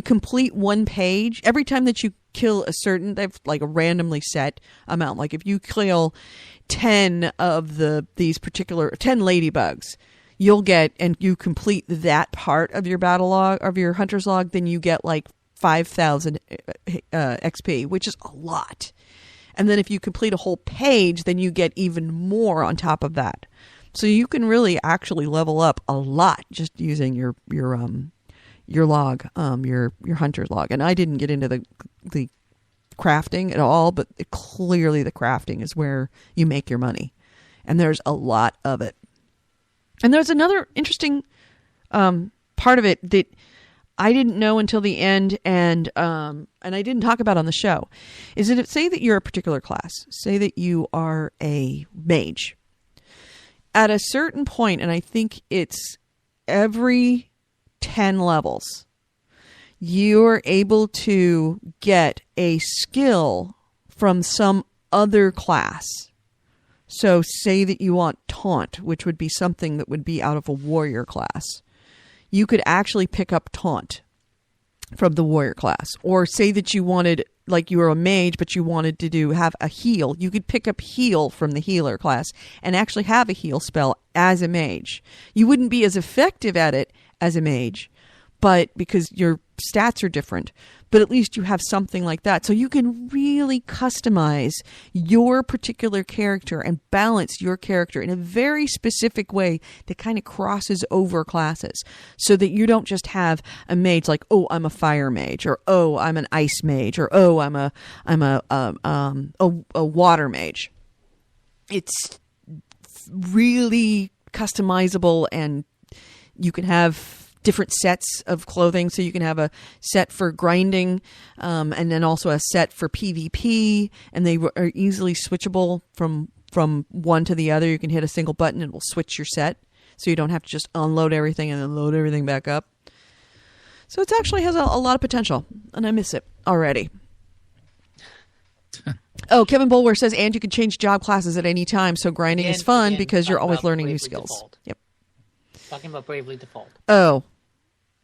complete one page, every time that you kill they've like a randomly set amount. Like if you kill 10 of these particular 10 ladybugs, you'll get, and you complete that part of your battle log, of your hunter's log, then you get like 5,000 XP, which is a lot. And then if you complete a whole page, then you get even more on top of that. So you can really actually level up a lot just using your log, your hunter's log. And I didn't get into the crafting at all, but clearly the crafting is where you make your money. And there's a lot of it. And there's another interesting part of it that I didn't know until the end, and I didn't talk about on the show, is that say that you're a particular class, say that you are a mage. At a certain point, and I think it's every 10 levels, you're able to get a skill from some other class. So say that you want taunt, which would be something that would be out of a warrior class. You could actually pick up taunt from the warrior class. Or say that you wanted, like you were a mage, but you wanted to have a heal. You could pick up heal from the healer class and actually have a heal spell as a mage. You wouldn't be as effective at it as a mage, but because your stats are different, but at least you have something like that. So you can really customize your particular character and balance your character in a very specific way that kind of crosses over classes, so that you don't just have a mage like, oh, I'm a fire mage, or oh, I'm an ice mage, or oh, I'm a water mage. It's really customizable, and you can have different sets of clothing. So you can have a set for grinding, and then also a set for PvP, and they are easily switchable from one to the other. You can hit a single button and it will switch your set, so you don't have to just unload everything and then load everything back up. So it actually has a lot of potential, and I miss it already. Oh, Kevin Bulwer says, and you can change job classes at any time, so grinding is fun because you're always learning new skills. Default. Yep. Talking about Bravely Default. Oh.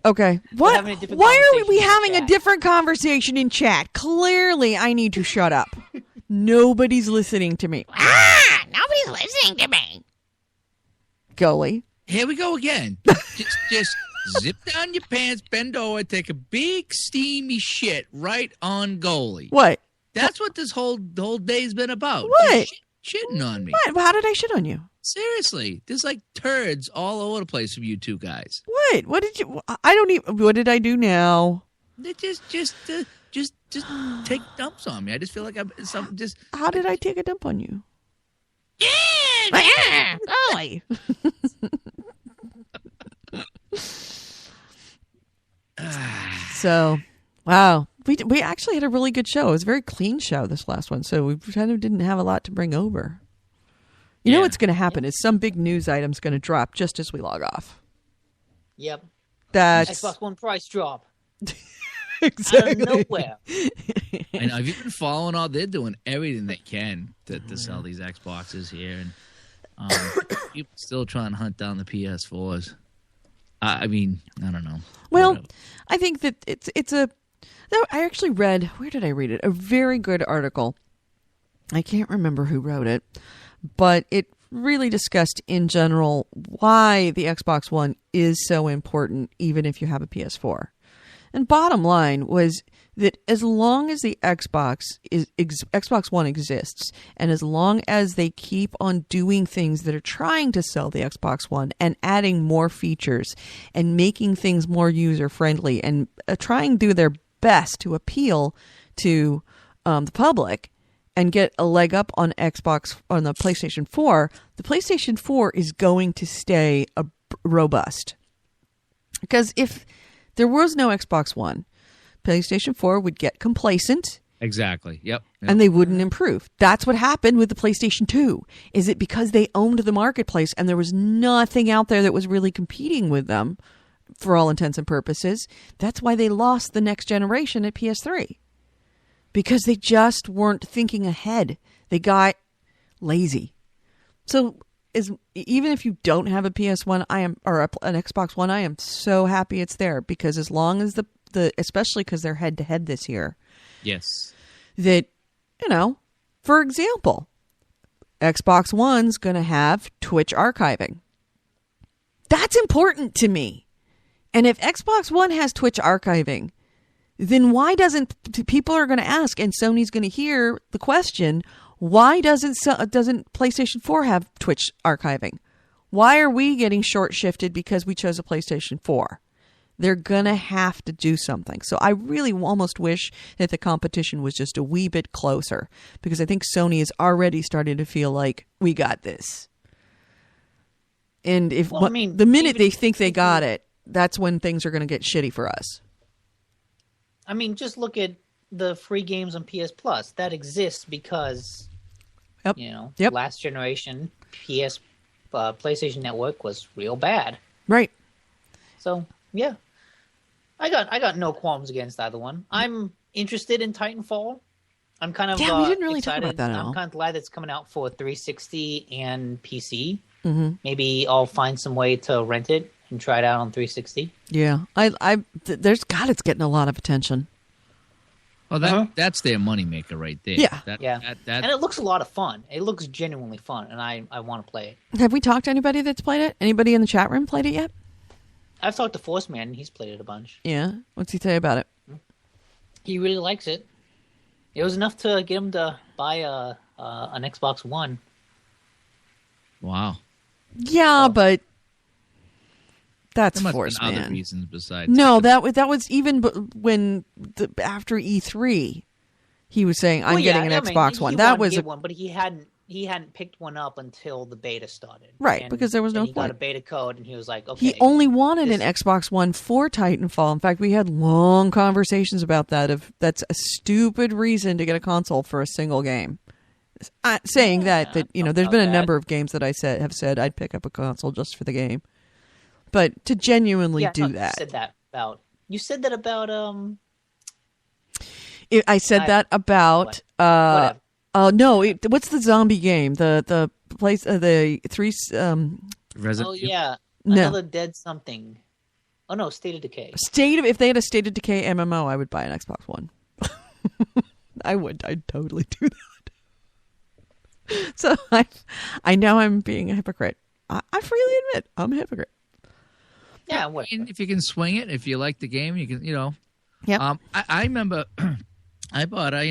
Okay. What? Why are we having a chat. different conversation in chat? Clearly, I need to shut up. Nobody's listening to me. Nobody's listening to me. Goalie. Here we go again. just zip down your pants, bend over, take a big steamy shit right on goalie. What? That's what this whole day's been about. What? Just shitting on me. What? How did I shit on you? Seriously, there's like turds all over the place from you two guys. What? What did you? I don't even. What did I do now? They just take dumps on me. I just feel like I'm some just. How did I take a dump on you? Yeah. Golly. So, wow. We actually had a really good show. It was a very clean show, this last one. So we kind of didn't have a lot to bring over. You know what's going to happen is some big news item's going to drop just as we log off. Yep. That's Xbox One price drop. exactly. Out of nowhere. I know. Have you been following all? They're doing everything they can to sell these Xboxes here, and people still trying to hunt down the PS4s. I mean, I don't know. Well, Whatever. I think that it's a. No, I actually read. Where did I read it? A very good article. I can't remember who wrote it, but it really discussed in general why the Xbox One is so important, even if you have a PS4. And bottom line was that as long as the Xbox One exists, and as long as they keep on doing things that are trying to sell the Xbox One and adding more features and making things more user friendly and trying to do their best to appeal to the public and get a leg up on Xbox on the PlayStation 4, the PlayStation 4 is going to stay robust. Because if there was no Xbox One, PlayStation 4 would get complacent. Exactly. Yep. And they wouldn't improve. That's what happened with the PlayStation 2. Is it because they owned the marketplace and there was nothing out there that was really competing with them for all intents and purposes? That's why they lost the next generation at PS3. Because they just weren't thinking ahead. They got lazy. So even if you don't have a PS1, or an Xbox One, I am so happy it's there, because as long as the especially because they're head to head this year. Yes. That, for example, Xbox One's going to have Twitch archiving. That's important to me. And if Xbox One has Twitch archiving, then why doesn't people are going to ask, and Sony's going to hear the question, why doesn't PlayStation 4 have Twitch archiving? Why are we getting short shifted because we chose a PlayStation 4? They're going to have to do something. So I really almost wish that the competition was just a wee bit closer, because I think Sony is already starting to feel like we got this. And the minute they think they got it, that's when things are going to get shitty for us. I mean, just look at the free games on PS Plus. That exists because, last generation PlayStation Network was real bad. Right. So, yeah. I got no qualms against either one. I'm interested in Titanfall. I'm kind of we didn't really excited. talk about that at all. I'm kind of glad that's coming out for 360 and PC. Mm-hmm. Maybe I'll find some way to rent it and try it out on 360. Yeah, it's getting a lot of attention. Well, that's their moneymaker right there. Yeah. And it looks a lot of fun. It looks genuinely fun, and I want to play it. Have we talked to anybody that's played it? Anybody in the chat room played it yet? I've talked to Force Man, and he's played it a bunch. Yeah. What's he say about it? He really likes it. It was enough to get him to buy an Xbox One. Wow. Yeah, but that's There must Force have been other Man. reasons besides. No, that was even when after E3, he was saying, "I'm getting an Xbox One." That was one, but he hadn't picked one up until the beta started. Right, And because there was no he got point. a beta code, and he was like, "Okay." He only wanted an Xbox One for Titanfall. In fact, we had long conversations about that. That's a stupid reason to get a console for a single game. Saying that there's been a number of games that I have said I'd pick up a console just for the game, but to genuinely do that. You said that about I said that about whatever. no. What's the zombie game? The place the three. Resident Evil? Yeah, No. another Dead something. Oh no, State of Decay. If they had a State of Decay MMO, I would buy an Xbox One. I'd totally do that. So I know I'm being a hypocrite. I freely admit I'm a hypocrite. Yeah, whatever. If you can swing it, if you like the game, you can. Yep. I remember I bought a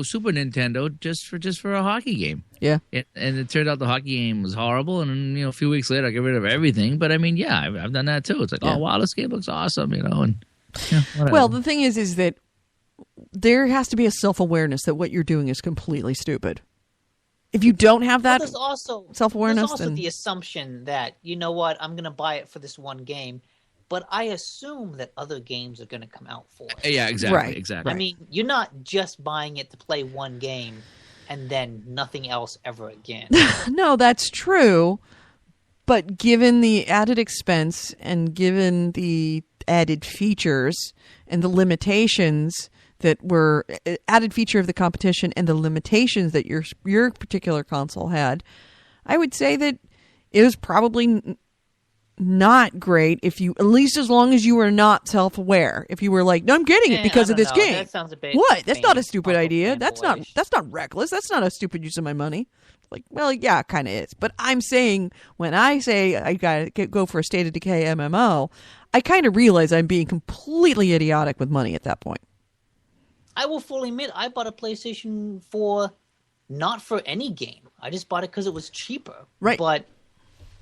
Super Nintendo just for a hockey game. Yeah. And it turned out the hockey game was horrible, and a few weeks later I got rid of everything. But I mean, yeah, I've done that too. It's like, oh wow, this game looks awesome, and whatever. Well, the thing is that there has to be a self-awareness that what you're doing is completely stupid. If you don't have that there's also self-awareness, there's also then the assumption that I'm going to buy it for this one game, but I assume that other games are going to come out for it. Yeah, exactly, Right. exactly. I mean, you're not just buying it to play one game and then nothing else ever again. no, that's true. But given the added expense and given the added features and the limitations that were added feature of the competition and the limitations that your particular console had, I would say that it was probably not great if you, at least as long as you were not self-aware. If you were like, no, I'm getting it because of this game. That sounds a bit What? That's not a stupid Uncle idea. That's fanboyish. not reckless. That's not a stupid use of my money. Like, well, yeah, it kind of is. But I'm saying, when I say I gotta go for a State of Decay MMO, I kind of realize I'm being completely idiotic with money at that point. I will fully admit I bought a PlayStation 4 not for any game. I just bought it because it was cheaper. Right. But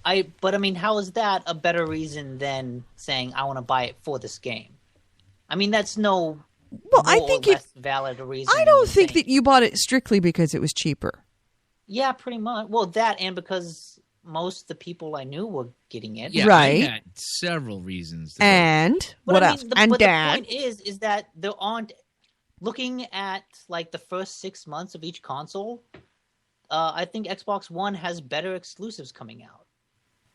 I mean, how is that a better reason than saying I want to buy it for this game? I mean, that's no I more think or less valid a reason. I don't than think saying- that you bought it strictly because it was cheaper. Yeah, pretty much. Well, that and because most of the people I knew were getting it. Yeah, Right. I had several reasons. And But what I else? mean, And but Dad. the point is that there aren't. Looking at like the first 6 months of each console, I think Xbox One has better exclusives coming out.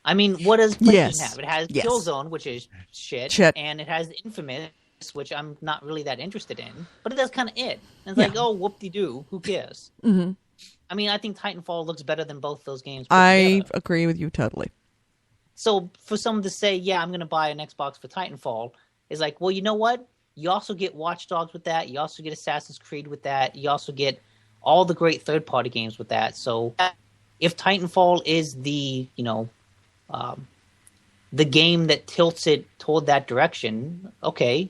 I mean, what does PlayStation Yes. have? It has Yes. Killzone, which is shit, Shit. and it has Infamous, which I'm not really that interested in. But that's kind of it. And it's like, oh, whoop-de-doo, who cares? Mhm. I mean, I think Titanfall looks better than both those games put I together. agree with you totally. So for someone to say, yeah, I'm going to buy an Xbox for Titanfall, is like, well, you know what? You also get Watch Dogs with that. You also get Assassin's Creed with that. You also get all the great third-party games with that. So if Titanfall is the game that tilts it toward that direction, okay,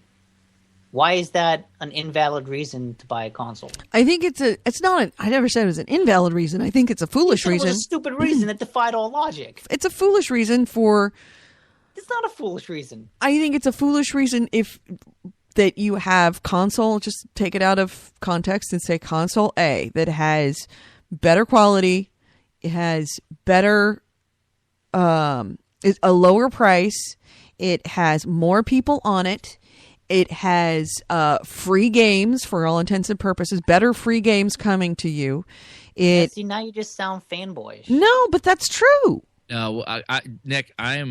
why is that an invalid reason to buy a console? I think it's not I never said it was an invalid reason. I think it's a foolish It reason. was a stupid reason that defied all logic. It's a foolish reason for, It's not a foolish reason. I think it's a foolish reason that you have console, just take it out of context and say console A that has better quality, it has better, is a lower price, it has more people on it, it has free games for all intents and purposes, better free games coming to you. See, now you just sound fanboyish. No, but that's true. No, Nick, I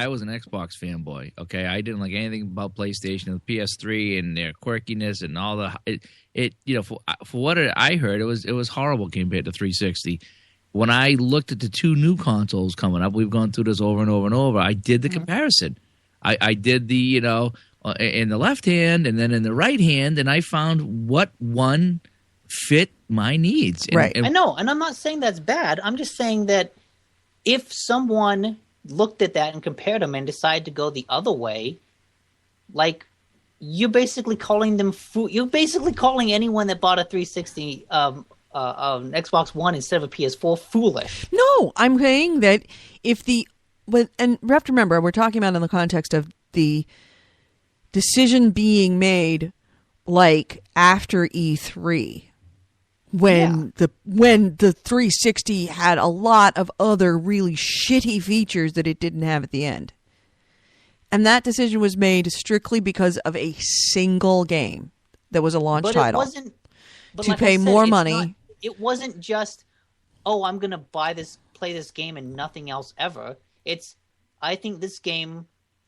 was an Xbox fanboy. Okay, I didn't like anything about PlayStation and PS3 and their quirkiness and all the for what I heard, it was horrible compared to 360. When I looked at the two new consoles coming up, we've gone through this over and over and over. I did the comparison. I did the in the left hand and then in the right hand, and I found what one fit my needs. Right. I know, and I'm not saying that's bad. I'm just saying that if someone looked at that and compared them and decided to go the other way, like you're basically calling them you're basically calling anyone that bought a 360 Xbox One instead of a PS4 foolish. No, I'm saying that and we have to remember, we're talking about in the context of the decision being made after E3. When the 360 had a lot of other really shitty features that it didn't have at the end. And that decision was made strictly because of a single game that was a launch title. To pay more money. It wasn't just, I'm going to play this game and nothing else ever. I think this game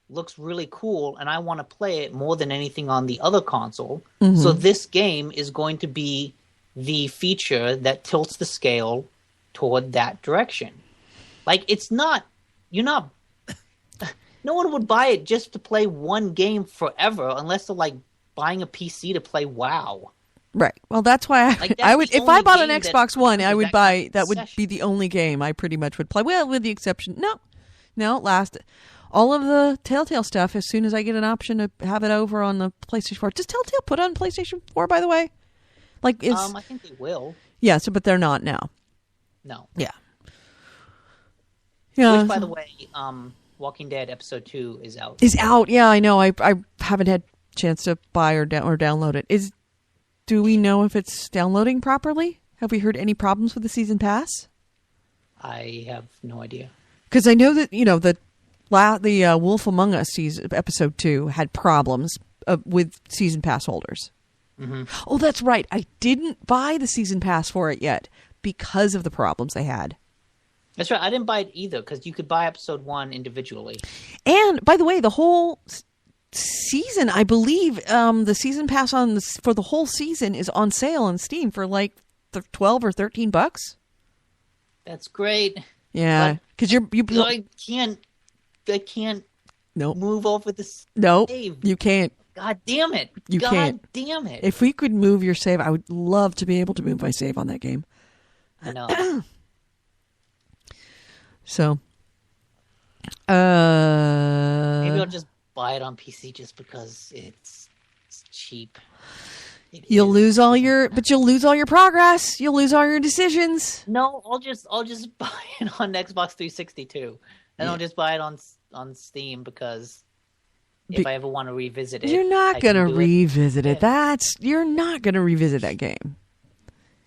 looks really cool and I want to play it more than anything on the other console. Mm-hmm. So this game is going to be the feature that tilts the scale toward that direction. Like, no one would buy it just to play one game forever unless they're like buying a PC to play WoW. Right. Well, that's why I would, if I bought an Xbox One, I would buy, that would be the only game I pretty much would play. Well, with the exception, no, all of the Telltale stuff, as soon as I get an option to have it over on the PlayStation 4. Does Telltale put on PlayStation 4, by the way? Like, I think they will. Yeah, but they're not now. No. Yeah. Which, by the way, Walking Dead episode 2 is out. Is out? Yeah, I know. I haven't had a chance to buy or download it. Do we know if it's downloading properly? Have we heard any problems with the season pass? I have no idea. Because I know that the Wolf Among Us episode 2 had problems with season pass holders. Mm-hmm. Oh, that's right. I didn't buy the season pass for it yet because of the problems they had. That's right. I didn't buy it either because you could buy episode 1 individually. And by the way, the whole season, I believe, the season pass for the whole season is on sale on Steam for like $12 or $13. That's great. Yeah, because I can't. Nope. Move over this. Nope. Save. You can't. God damn it. Can't. Damn it. If we could move your save, I would love to be able to move my save on that game. I know. So, maybe I'll just buy it on PC just because it's cheap. You'll lose all your progress. You'll lose all your decisions. No, I'll just buy it on Xbox 360 too. And I'll just buy it on Steam because if I ever want to revisit it, you're not going to revisit it. You're not going to revisit that game.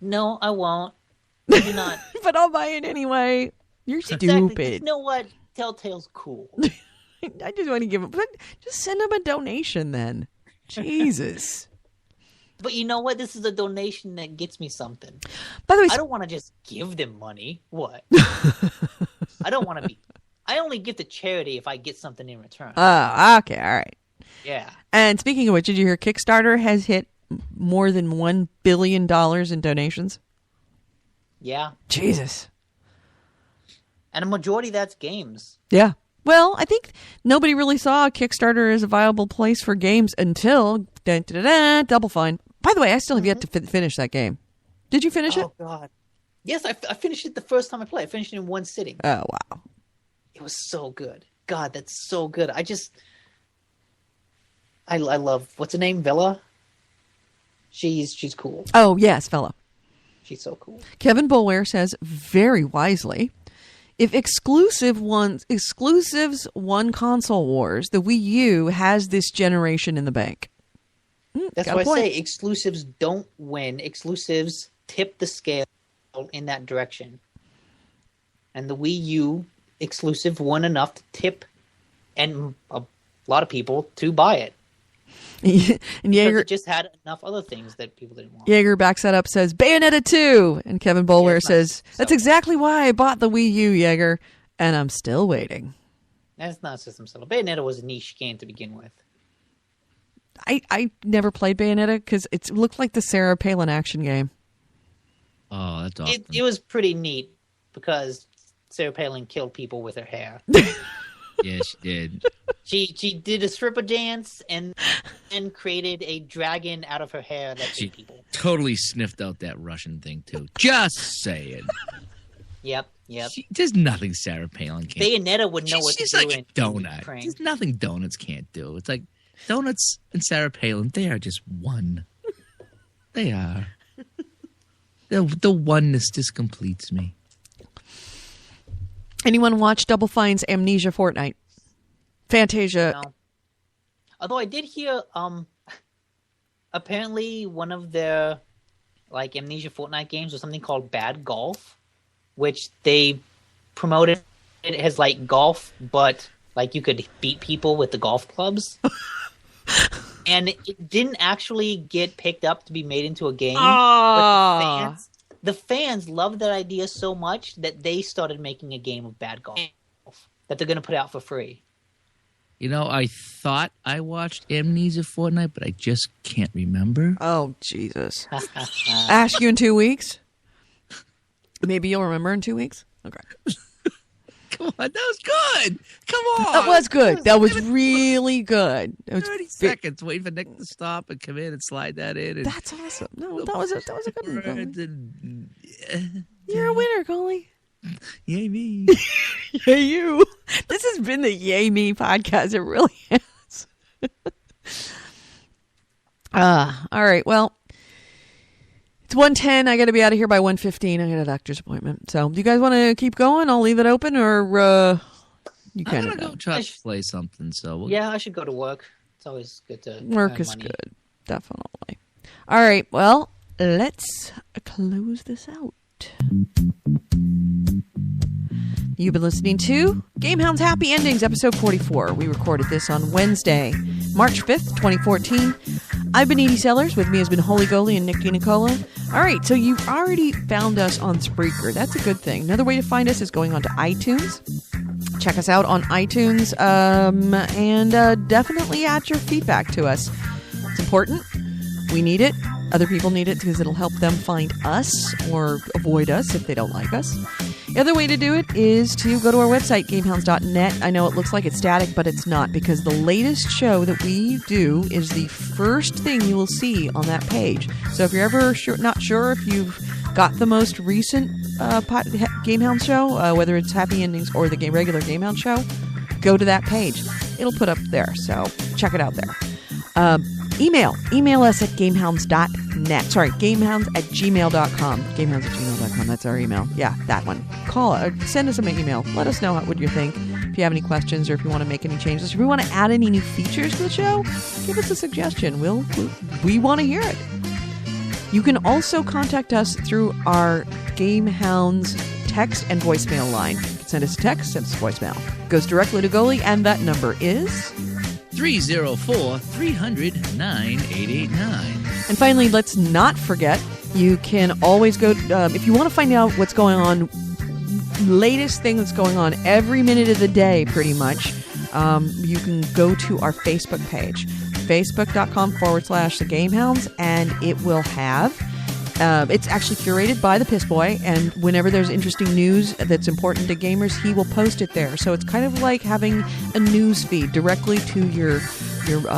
No, I won't. You're not. But I'll buy it anyway. You're exactly. stupid. You know what? Telltale's cool. I just want to give them. Just send them a donation then. Jesus. But you know what? This is a donation that gets me something. By the way, I don't want to just give them money. What? I don't want to be. I only give to charity if I get something in return. Oh, okay, all right. Yeah. And speaking of which, did you hear Kickstarter has hit more than $1 billion in donations? Yeah. Jesus. And a majority of that's games. Yeah. Well, I think nobody really saw Kickstarter as a viable place for games until Double Fine. By the way, I still have yet to finish that game. Did you finish it? Oh, God. Yes, I finished it the first time I played. I finished it in one sitting. Oh, wow. It was so good. God, that's so good. I love, what's her name? Villa? She's cool. Oh, yes, fella. She's so cool. Kevin Boulware says, very wisely, if exclusives won console wars, the Wii U has this generation in the bank. That's why I say exclusives don't win. Exclusives tip the scale in that direction. And the Wii U exclusive won enough to tip and a lot of people to buy it. And Jaeger it just had enough other things that people didn't want. Jaeger backs that up, says Bayonetta 2, and Kevin Boulware says that's exactly why I bought the Wii U, Jaeger, and I'm still waiting. That's not system seller. Bayonetta was a niche game to begin with. I never played Bayonetta because it looked like the Sarah Palin action game. Oh, that's awesome. It was pretty neat because Sarah Palin killed people with her hair. Yeah, she did. She did a stripper dance and created a dragon out of her hair that ate people. Totally sniffed out that Russian thing too. Just saying. Yep. There's nothing Sarah Palin can't. Bayonetta would know what to She's do. like a in donut. Ukraine. There's nothing donuts can't do. It's like donuts and Sarah Palin. They are just one. They are. The oneness just completes me. Anyone watch Double Fine's Amnesia Fortnite? Fantasia. No. Although I did hear, apparently one of their like Amnesia Fortnite games was something called Bad Golf, which they promoted it as like golf, but like you could beat people with the golf clubs. And it didn't actually get picked up to be made into a game. But the fans loved that idea so much that they started making a game of Bad Golf that they're going to put out for free. You know, I thought I watched Amnesia Fortnite, but I just can't remember. Oh, Jesus. Ask you in 2 weeks? Maybe you'll remember in 2 weeks? Okay. Come on, that was good. Come on. That was good. That was really good. It was 30 seconds waiting for Nick to stop and come in and slide that in. And That's awesome. No, that was a good one, Coley. and, You're a winner, Coley. yay me. Yay you. This has been the Yay Me podcast. It really has. All right. Well, it's 1:10. I got to be out of here by 1:15. I got a doctor's appointment. So, do you guys want to keep going? I'll leave it open, or you I'm kind going of to go try to play something. So Yeah, I should go to work. It's always good to work earn is money. good, definitely. All right. Well, let's close this out. You've been listening to Gamehounds Happy Endings, episode 44. We recorded this on Wednesday, March 5th, 2014. I've been Edie Sellers. With me has been Holy Goalie and Nick DiNicola. All right, so you've already found us on Spreaker. That's a good thing. Another way to find us is going on to iTunes. Check us out on iTunes and definitely add your feedback to us. It's important. We need it. Other people need it because it'll help them find us or avoid us if they don't like us. The other way to do it is to go to our website, gamehounds.net. I know it looks like it's static, but it's not, because the latest show that we do is the first thing you will see on that page. So if you're ever not sure if you've got the most recent Gamehound show, whether it's Happy Endings or the regular Gamehound show, go to that page. It'll put up there, so check it out there. Email us at gamehounds.net. Sorry, gamehounds@gmail.com. Gamehounds@gmail.com. That's our email. Yeah, that one. Call or send us an email. Let us know what you think. If you have any questions or if you want to make any changes, if we want to add any new features to the show, give us a suggestion. We want to hear it. You can also contact us through our Gamehounds text and voicemail line. You can send us a text, send us a voicemail. It goes directly to Goalie, and that number is 304-300-9889. And finally, let's not forget, you can always go, if you want to find out what's going on, latest thing that's going on every minute of the day, pretty much, you can go to our Facebook page, facebook.com/The Gamehounds, and it will have, it's actually curated by the Piss Boy, and whenever there's interesting news that's important to gamers, he will post it there. So it's kind of like having a news feed directly to your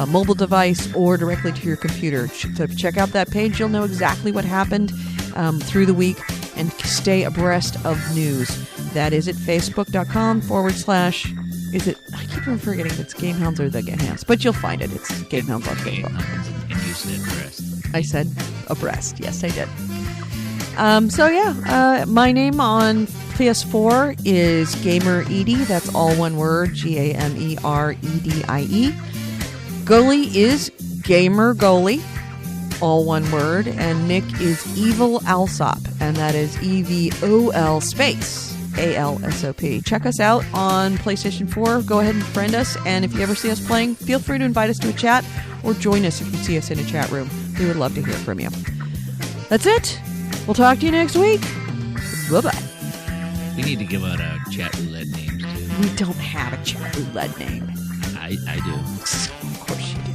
mobile device or directly to your computer. So check out that page. You'll know exactly what happened through the week and stay abreast of news. That is at facebook.com/ is it? I keep on forgetting if it's Gamehounds or the Gamehounds, but you'll find it. It's Gamehounds on Facebook. And you said breast. I said abreast. Yes, I did. My name on PS4 is Gamer Edie. That's all one word, GamerEdie. Goalie is Gamer Goalie, all one word, and Nick is Evil Alsop, and that is EVOL space ALSOP. Check us out on PlayStation 4. Go ahead and friend us, and if you ever see us playing, feel free to invite us to a chat or join us if you see us in a chat room. We would love to hear from you. That's it. We'll talk to you next week. Bye-bye. We need to give out our chat roulette names, too. We don't have a chat roulette name. I do. Of course you do.